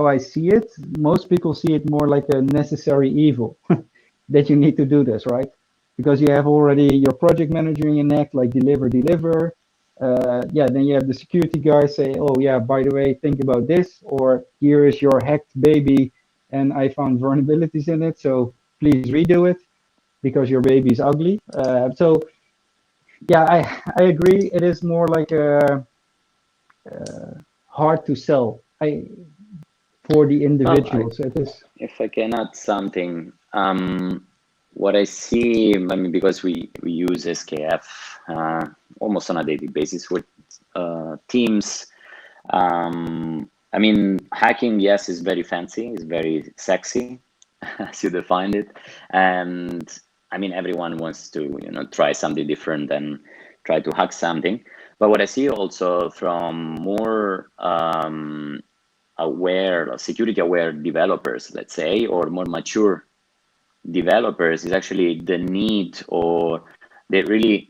I see it. Most people see it more like a necessary evil that you need to do this, right? Because you have already your project manager in your neck, like deliver. Yeah, then you have the security guy say, oh yeah, by the way, think about this, or here is your hacked baby, and I found vulnerabilities in it, so please redo it because your baby is ugly. So yeah, I agree. It is more like a hard to sell. For the individuals. It is. If I can add something, what I see, I mean, because we use SKF almost on a daily basis with teams. I mean, hacking, yes, is very fancy, is very sexy, as you defined it, and I mean, everyone wants to, you know, try something different and try to hack something. But what I see also from more aware, security aware developers, let's say, or more mature developers, is actually the need, or they really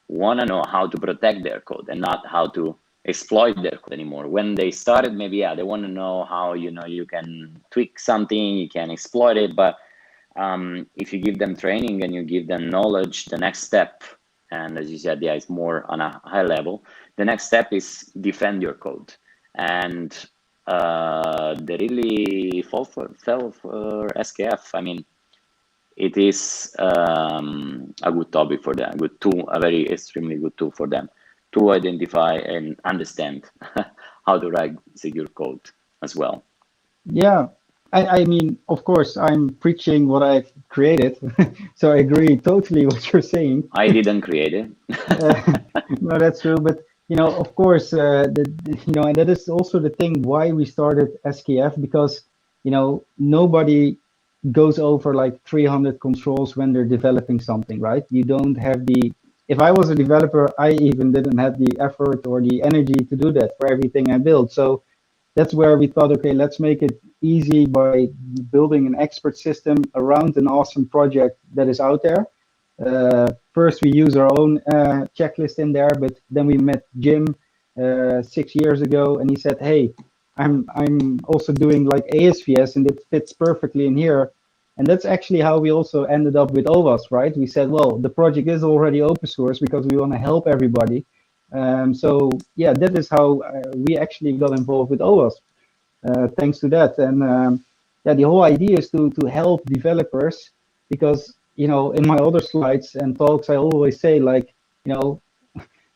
want to know how to protect their code and not how to exploit their code anymore. When they started, maybe, yeah, they want to know how, you know, you can tweak something, you can exploit it. But if you give them training and you give them knowledge, the next step, and as you said, yeah, it's more on a high level, the next step is defend your code. And they really fell for SKF. I mean, it is a good topic for them, good tool, a very extremely good tool for them to identify and understand how to write secure code as well. Yeah, I mean, of course, I'm preaching what I've created, so I agree totally what you're saying. I didn't create it. No, that's true, but you know, of course, you know, and that is also the thing why we started SKF, because you know nobody goes over like 300 controls when they're developing something, right? You don't have the. If I was a developer, I even didn't have the effort or the energy to do that for everything I built. So that's where we thought, okay, let's make it easy by building an expert system around an awesome project that is out there. First, we use our own checklist in there, but then we met Jim 6 years ago, and he said, "Hey, I'm also doing like ASVS, and it fits perfectly in here." And that's actually how we also ended up with OWASP, right? We said, well, the project is already open source because we want to help everybody. So yeah, that is how we actually got involved with OWASP, thanks to that. And yeah, the whole idea is to help developers, because you know, in my other slides and talks, I always say, like, you know,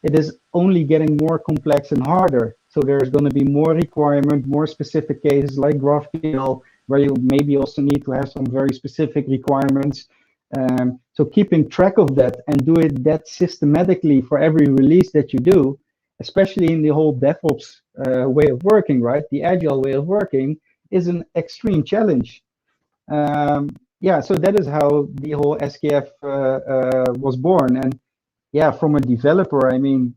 it is only getting more complex and harder. So there's going to be more requirement, more specific cases like GraphQL, where you maybe also need to have some very specific requirements. So keeping track of that and do it that systematically for every release that you do, especially in the whole DevOps way of working, right? The agile way of working is an extreme challenge. Yeah, so that is how the whole SKF was born. And yeah, from a developer, I mean,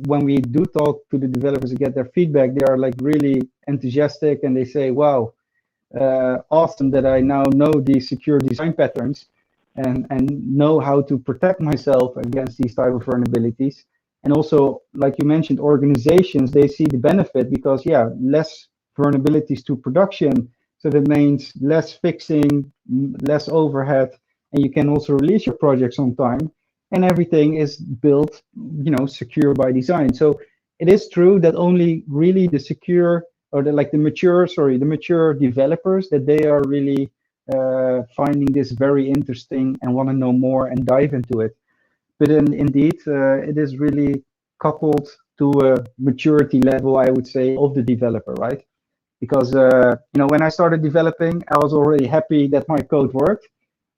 when we do talk to the developers and get their feedback, they are like really enthusiastic, and they say, wow, awesome that I now know these secure design patterns and know how to protect myself against these type of vulnerabilities. And also, like you mentioned, organizations, they see the benefit because, yeah, less vulnerabilities to production. So that means less fixing, less overhead, and you can also release your projects on time. And everything is built, you know, secure by design. So it is true that only really the secure or the mature developers, that they are really finding this very interesting and want to know more and dive into it. But indeed, it is really coupled to a maturity level, I would say, of the developer, right? Because you know, when I started developing, I was already happy that my code worked.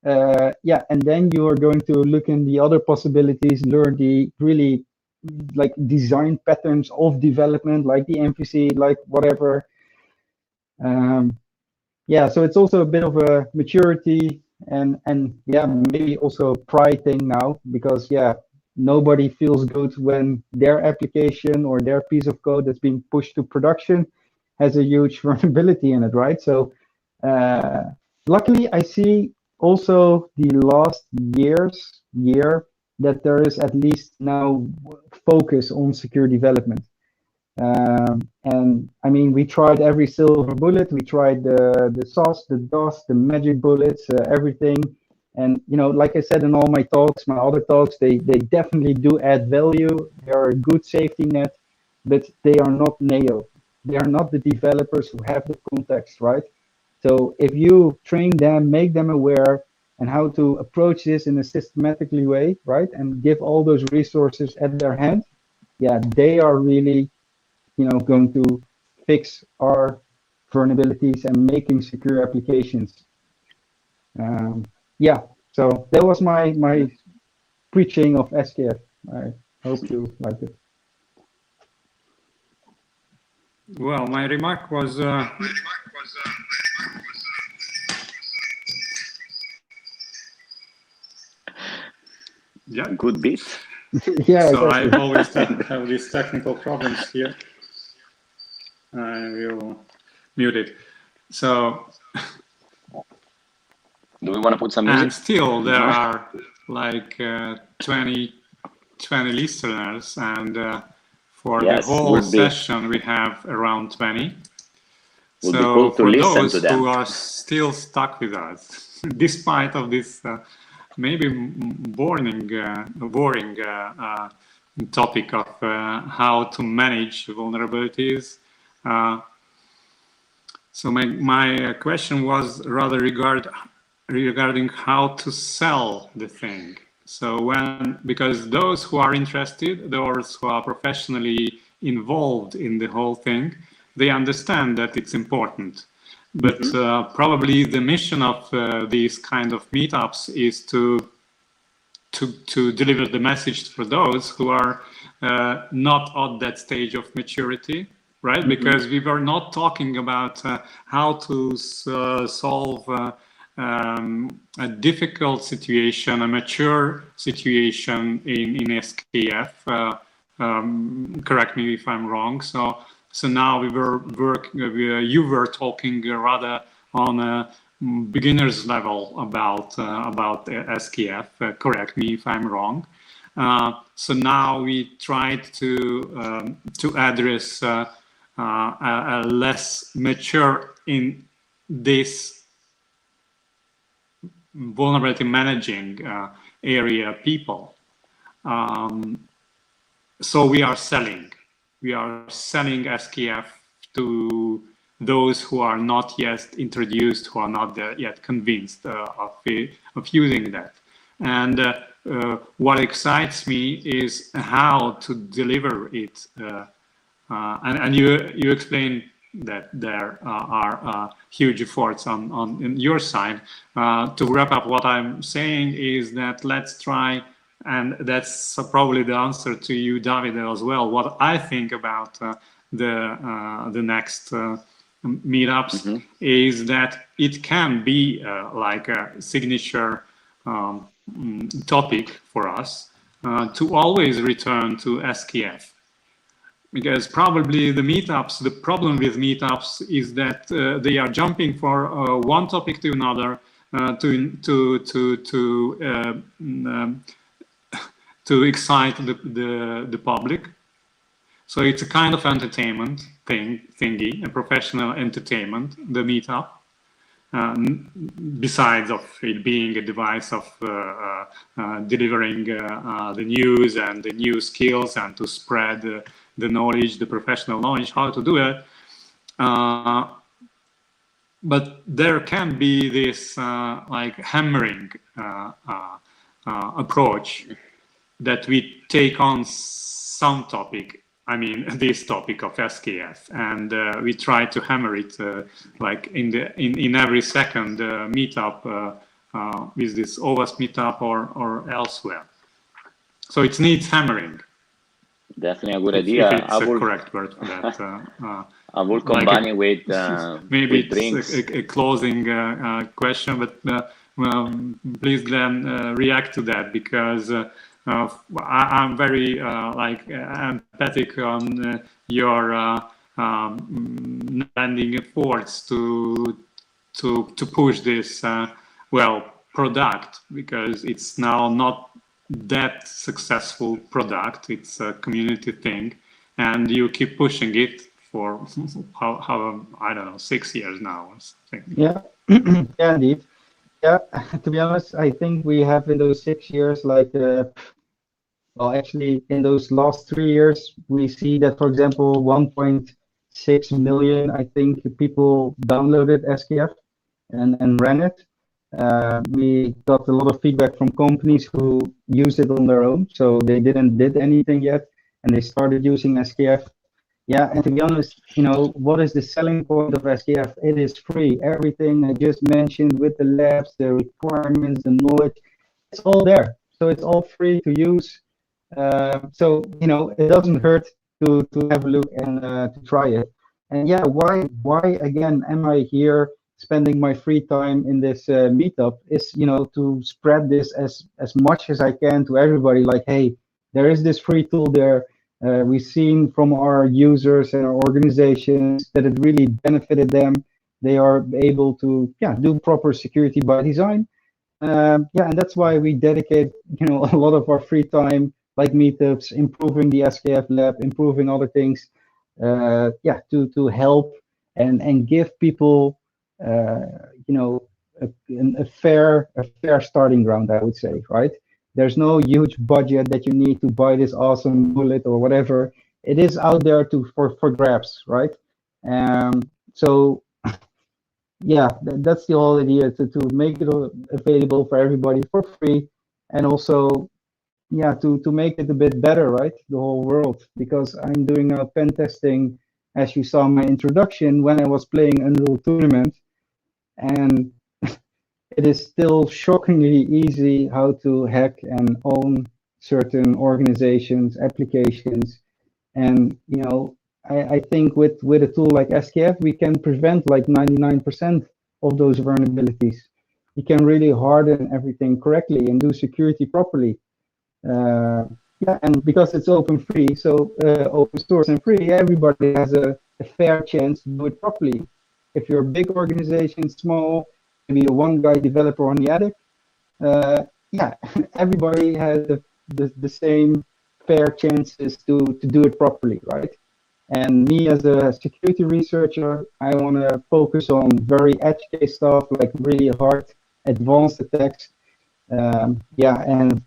Yeah, and then you are going to look in the other possibilities, learn the really like design patterns of development, like the MVC, like whatever. Yeah, so it's also a bit of a maturity and yeah, maybe also a pride thing now, because yeah, nobody feels good when their application or their piece of code that's being pushed to production has a huge vulnerability in it, right? So luckily, I see also the last year that there is at least now focus on secure development. And I mean, we tried every silver bullet. We tried the sauce, the DOS, the magic bullets, everything. And you know, like I said in all my talks, my other talks, they definitely do add value. They are a good safety net, but they are not nailed. They are not the developers who have the context, right? So if you train them, make them aware, and how to approach this in a systematically way, right, and give all those resources at their hand, yeah, they are really, you know, going to fix our vulnerabilities and making secure applications. Yeah, so that was my preaching of SKF. I hope you liked it. Well, my remark was yeah, good bit. Yeah, so exactly. I always have these technical problems here. I will mute it. So do we want to put some music? And still there are like 20 listeners, and for the whole session we have around 20. So for those who are still stuck with us, despite of this maybe boring topic of how to manage vulnerabilities. So my question was rather regarding how to sell the thing. So because those who are interested, those who are professionally involved in the whole thing, they understand that it's important. But probably the mission of these kind of meetups is to deliver the message for those who are not at that stage of maturity, right? Because we were not talking about how to solve a difficult situation, a mature situation in SKF. Correct me if I'm wrong. So now you were talking rather on a beginner's level about SKF. Correct me if I'm wrong. So now we tried to address a less mature in this vulnerability managing area people. So we are selling SKF to those who are not yet introduced, who are not yet convinced of using that. And what excites me is how to deliver it. And you explained that there are huge efforts on your side. To wrap up, what I'm saying is that let's try, and that's probably the answer to you, Davide, as well. What I think about the next meetups is that it can be like a signature topic for us to always return to SKF. because probably the problem with meetups is that they are jumping for one topic to another to excite the public. So it's a kind of entertainment thingy, a professional entertainment, the meetup. Besides of it being a device of delivering the news and the new skills and to spread the knowledge, the professional knowledge, how to do it. But there can be this like hammering approach that we take on some topic. I mean, this topic of SKF, and we try to hammer it like in every second meetup with this OWASP meetup or elsewhere. So it needs hammering. Definitely a good idea. If it's a correct word for that. I will combine it with maybe with drinks. A closing question, but please, Glenn, react to that, because I'm very like empathetic on your landing efforts to push this well product, because it's now not that successful product. It's a community thing, and you keep pushing it for how I don't know, 6 years now or something. Yeah, yeah, indeed. Yeah, to be honest, I think we have in those 6 years, like, well, actually, in those last 3 years, we see that, for example, 1.6 million, I think, people downloaded SKF and ran it. We got a lot of feedback from companies who used it on their own, so they did anything yet, and they started using SKF. Yeah, and to be honest, you know, what is the selling point of SKF? It is free. Everything I just mentioned with the labs, the requirements, the knowledge, it's all there. So it's all free to use. So, you know, it doesn't hurt to have a look and to try it. And yeah, why again am I here spending my free time in this meetup? Is, you know, to spread this as much as I can to everybody. Like, hey, there is this free tool there. We've seen from our users and our organizations that it really benefited them. They are able to, yeah, do proper security by design. Yeah, and that's why we dedicate, you know, a lot of our free time, like meetups, improving the SKF lab, improving other things, yeah, to help and give people, you know, a fair starting ground, I would say, right? There's no huge budget that you need to buy this awesome bullet or whatever. It is out there for grabs, right? So yeah, that's the whole idea, to make it available for everybody for free, and also, yeah, to make it a bit better, right? The whole world, because I'm doing pen testing, as you saw in my introduction, when I was playing Unreal Tournament, and it is still shockingly easy how to hack and own certain organizations, applications. And, you know, I think with a tool like SKF, we can prevent like 99% of those vulnerabilities. You can really harden everything correctly and do security properly. Yeah, and because it's open free, so open source and free, everybody has a fair chance to do it properly. If you're a big organization, small, maybe a one-guy developer on the attic, yeah, everybody has the same fair chances to do it properly, right? And me as a security researcher, I want to focus on very edge case stuff, like really hard, advanced attacks. Yeah, and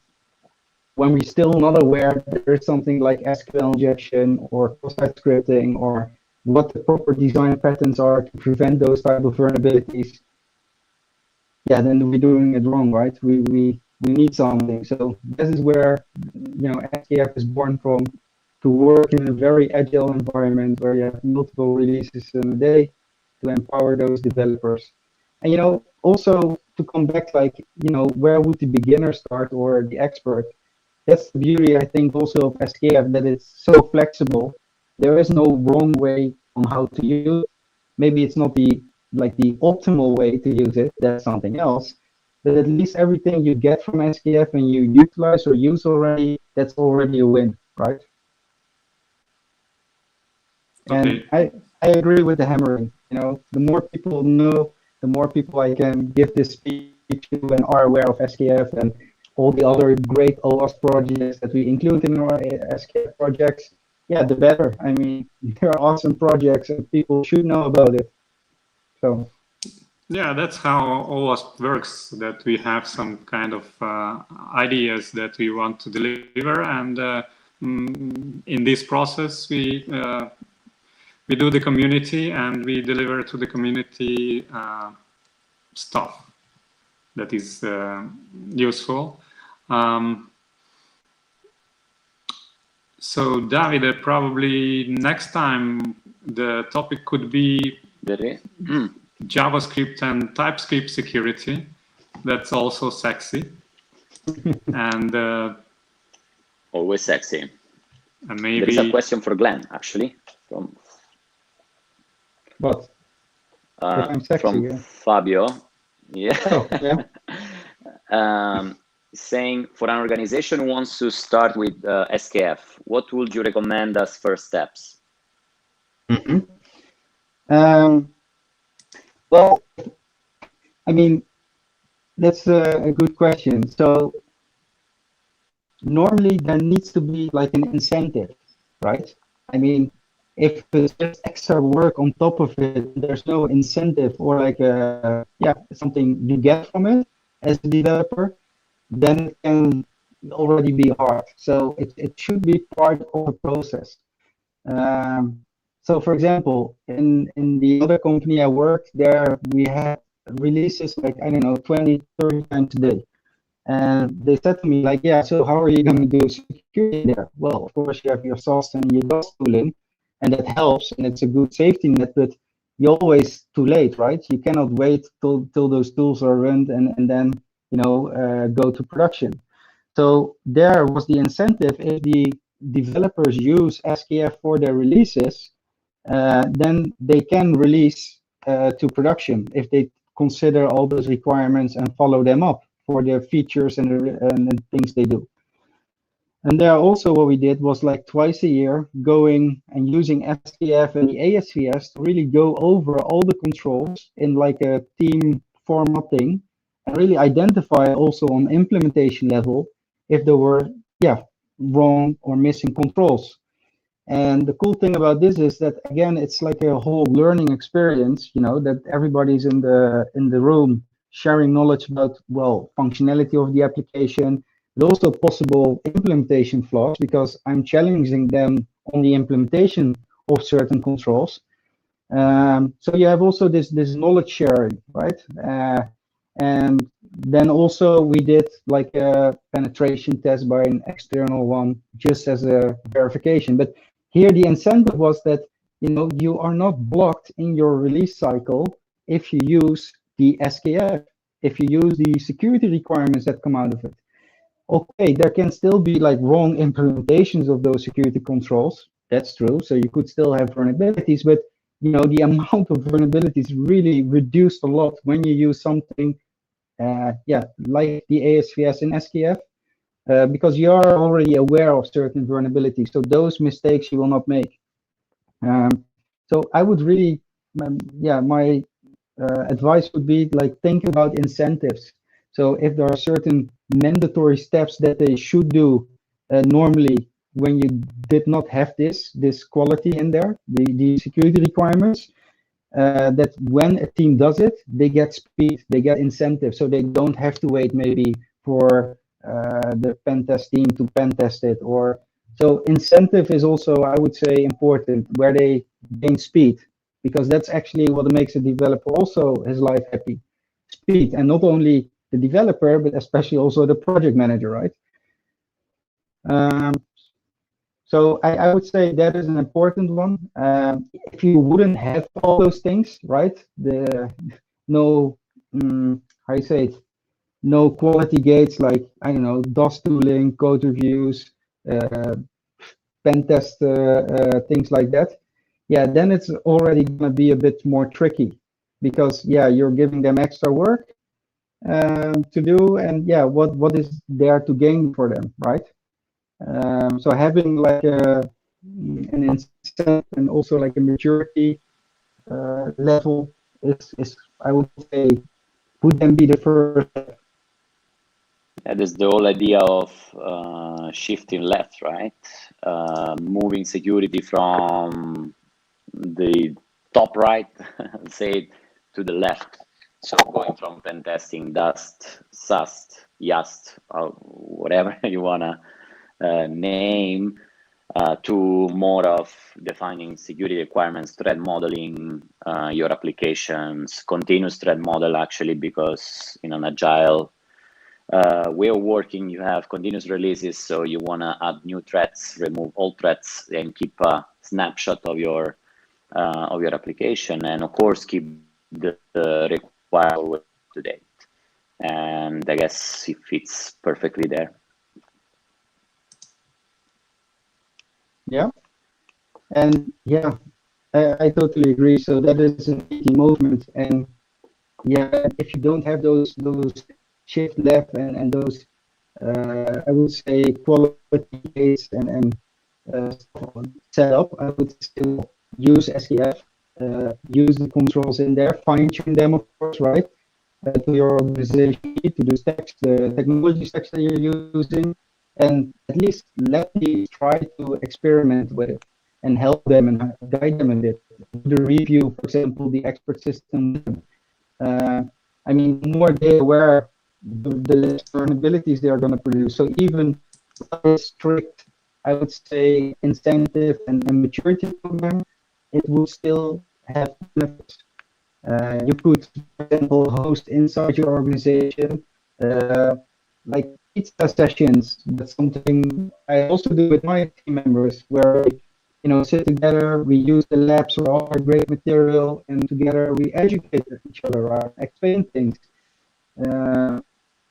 when we're still not aware that there's something like SQL injection or cross-site scripting, or what the proper design patterns are to prevent those type of vulnerabilities, yeah, then we're doing it wrong, right? We need something. So this is where, you know, SKF is born from, to work in a very agile environment where you have multiple releases in a day to empower those developers. And, you know, also to come back, like, you know, where would the beginner start or the expert? That's the beauty, I think, also of SKF, that it's so flexible. There is no wrong way on how to use it. Maybe it's not the optimal way to use it, that's something else. But at least everything you get from SKF and you utilize or use already, that's already a win, right? And I agree with the hammering. You know, the more people know, the more people I can give this speech to and are aware of SKF and all the other great OWASP projects that we include in our SKF projects. Yeah, the better. I mean, there are awesome projects and people should know about it. So. Yeah, that's how OWASP works, that we have some kind of ideas that we want to deliver, and in this process we do the community and we deliver to the community stuff that is useful. So Davide, probably next time the topic could be JavaScript and TypeScript security. That's also sexy. And always sexy. And maybe there is a question for Glenn, actually, from what? I'm sexy, from yeah. Fabio. Yeah. Oh, yeah. Saying, for an organization who wants to start with SKF, what would you recommend as first steps? Well, I mean, that's a good question. So normally there needs to be like an incentive, right? I mean, if it's just extra work on top of it, there's no incentive or like something you get from it as a developer, then it can already be hard. So it should be part of a process. So for example, in the other company I worked there, we had releases like, I don't know, 20, 30 times a day. And they said to me like, yeah, so how are you going to do security there? Well, of course you have your SOS and your DOS tooling, and that helps, and it's a good safety net, but you're always too late, right? You cannot wait till those tools are run and then, you know, go to production. So there was the incentive. If the developers use SKF for their releases, then they can release to production if they consider all those requirements and follow them up for their features and the things they do. And there also what we did was like twice a year going and using SKF and the ASVS to really go over all the controls in like a team formatting and really identify also on implementation level if there were wrong or missing controls. And the cool thing about this is that, again, it's like a whole learning experience, you know, that everybody's in the room sharing knowledge about, well, functionality of the application, but also possible implementation flaws, because I'm challenging them on the implementation of certain controls. So you have also this knowledge sharing, right? And then also we did like a penetration test by an external one, just as a verification. But here the incentive was that, you know, you are not blocked in your release cycle if you use the SKF, if you use the security requirements that come out of it. Okay, there can still be like wrong implementations of those security controls. That's true. So you could still have vulnerabilities, but you know, the amount of vulnerabilities really reduced a lot when you use something like the ASVS and SKF, because you are already aware of certain vulnerabilities. So those mistakes you will not make. So I would really, my advice would be like, think about incentives. So if there are certain mandatory steps that they should do normally when you did not have this quality in there, the security requirements, that when a team does it, they get speed, they get incentive, so they don't have to wait maybe for the pen test team to pen test it. Or so incentive is also, I would say, important, where they gain speed, because that's actually what makes a developer also his life happy. Speed, and not only the developer, but especially also the project manager, right? So I would say that is an important one. If you wouldn't have all those things, right? No quality gates like, I don't know, DOS tooling, code reviews, pen test, things like that. Yeah, then it's already gonna be a bit more tricky, because you're giving them extra work to do, and what is there to gain for them, right? So having like an incentive and also like a maturity level is I would say would then be the first step. That is the whole idea of shifting left, right? Moving security from the top right, say, to the left. So going from pen testing, dust, SAST, YAST, whatever you wanna name, to more of defining security requirements, threat modeling your applications, continuous threat model actually, because in an agile way of working, you have continuous releases, so you want to add new threats, remove old threats, and keep a snapshot of your application, and of course keep the required up to date. And I guess it fits perfectly there. Yeah, and yeah, I totally agree. So that is an key movement, and yeah, if you don't have those shift left and those I would say quality gates and set up, I would still use SKF, use the controls in there, fine tune them, of course, right? To your organization, to the stacks, the technology stacks that you're using, and at least let me try to experiment with it and help them and guide them in it. The review, for example, the expert system. I mean, more they aware, the less vulnerabilities they are going to produce. So even a strict, I would say, incentive and maturity program, it will still have benefits. You could, for example, host inside your organization, like pizza sessions. That's something I also do with my team members, where sit together, we use the labs or all our great material, and together we educate each other, right? Explain things.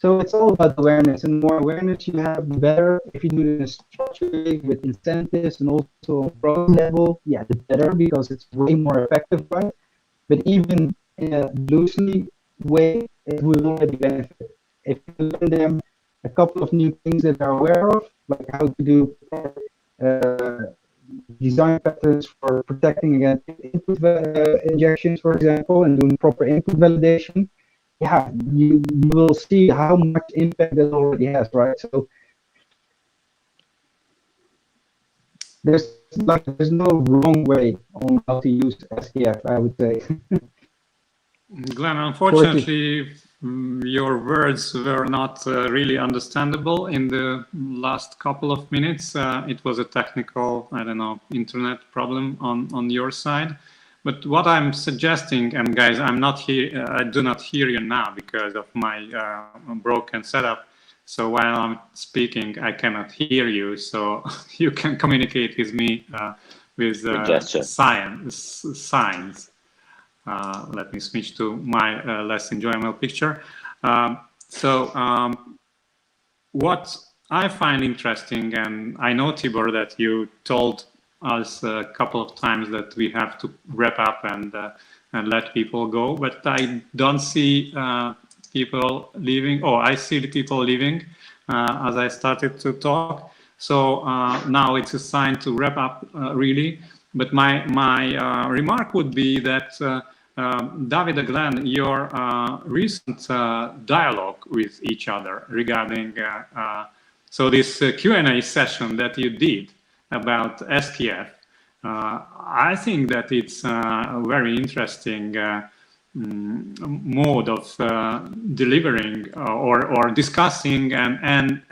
So it's all about awareness, and more awareness you have, the better. If you do it in a structured way with incentives and also pro level, yeah, the better, because it's way more effective, right? But even in a loosely way, it will already benefit. If you learn them a couple of new things that they're aware of, like how to do design patterns for protecting against input injections, for example, and doing proper input validation, yeah, you will see how much impact that already has, right? So there's no wrong way on how to use SKF, I would say. Glenn, unfortunately, your words were not really understandable in the last couple of minutes. It was a technical, I don't know, internet problem on your side. But what I'm suggesting, and guys, I'm not here, I do not hear you now because of my broken setup. So while I'm speaking, I cannot hear you. So you can communicate with me with signs. Let me switch to my less enjoyable picture. What I find interesting, and I know, Tibor, that you told us a couple of times that we have to wrap up and let people go, but I don't see people leaving. Oh, I see the people leaving as I started to talk. So now it's a sign to wrap up, really. But my remark would be that Davide, Glenn, your recent dialogue with each other regarding so this Q&A session that you did about SKF, I think that it's a very interesting mode of delivering or discussing and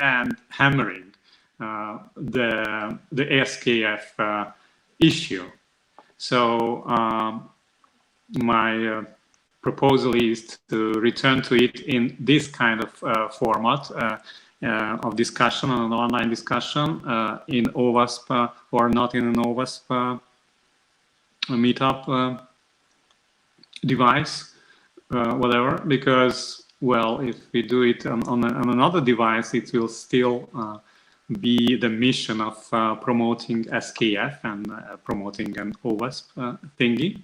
hammering the SKF issue. So my proposal is to return to it in this kind of format of discussion, an online discussion in OWASP or not in an OWASP meetup device, whatever, because, well, if we do it on another device, it will still be the mission of promoting SKF and promoting an OWASP thingy.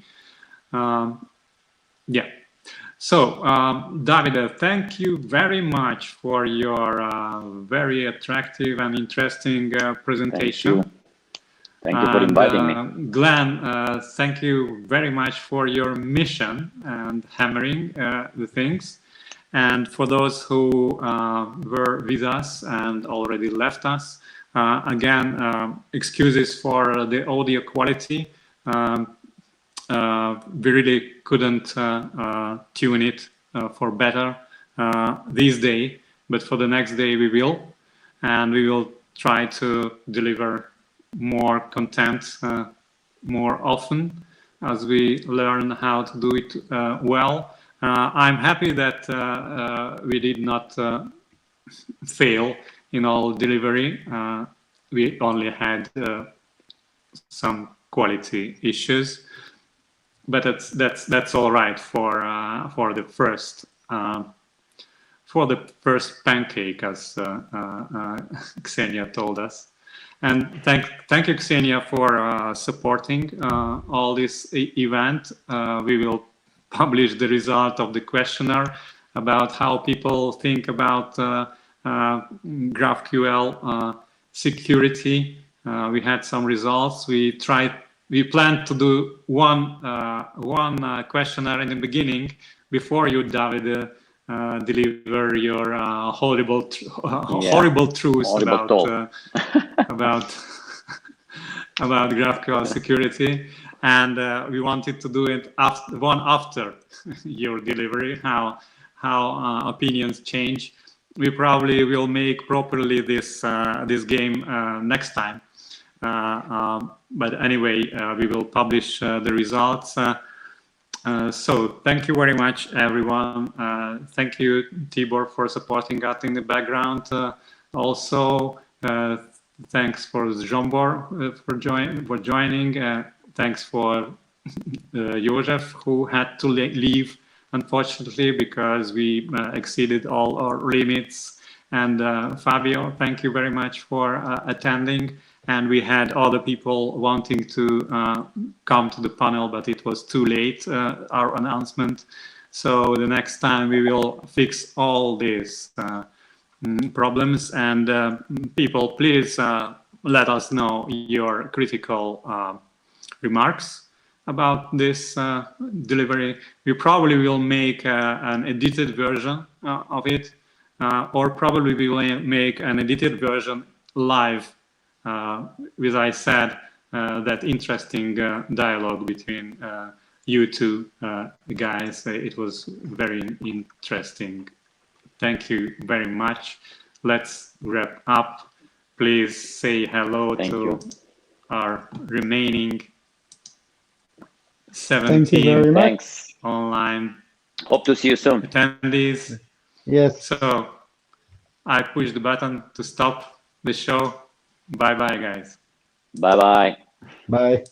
Yeah. So, Davide, thank you very much for your very attractive and interesting presentation. Thank you for inviting me. Glenn, thank you very much for your mission and hammering the things. And for those who were with us and already left us, again, excuses for the audio quality. We really couldn't tune it for better this day, but for the next day we will. And we will try to deliver more content more often as we learn how to do it well. I'm happy that we did not fail in all delivery. We only had some quality issues, but that's all right for the first pancake, as Ksenia told us. And thank you, Ksenia, for supporting all this event. We will publish the result of the questionnaire about how people think about GraphQL security. We had some results. We planned to do one questionnaire in the beginning before you, Davide, deliver your horrible truths about GraphQL security, and we wanted to do it after your delivery. How opinions change. We probably will make properly this game next time. But anyway, we will publish the results. So thank you very much, everyone. Thank you, Tibor, for supporting us in the background. Also, thanks for Zsombor for joining. Thanks for Josef, who had to leave, unfortunately, because we exceeded all our limits. And Fabio, thank you very much for attending. And we had other people wanting to come to the panel, but it was too late, our announcement. So the next time we will fix all these problems. And people, please let us know your critical remarks about this delivery. We probably will make an edited version of it, or probably we will make an edited version live with, I said, that interesting dialogue between you two guys. It was very interesting. Thank you very much. Let's wrap up. Please say hello to our remaining 17 online. Hope to see you soon. Attendees. Yes. So I push the button to stop the show. Bye-bye, guys. Bye-bye. Bye.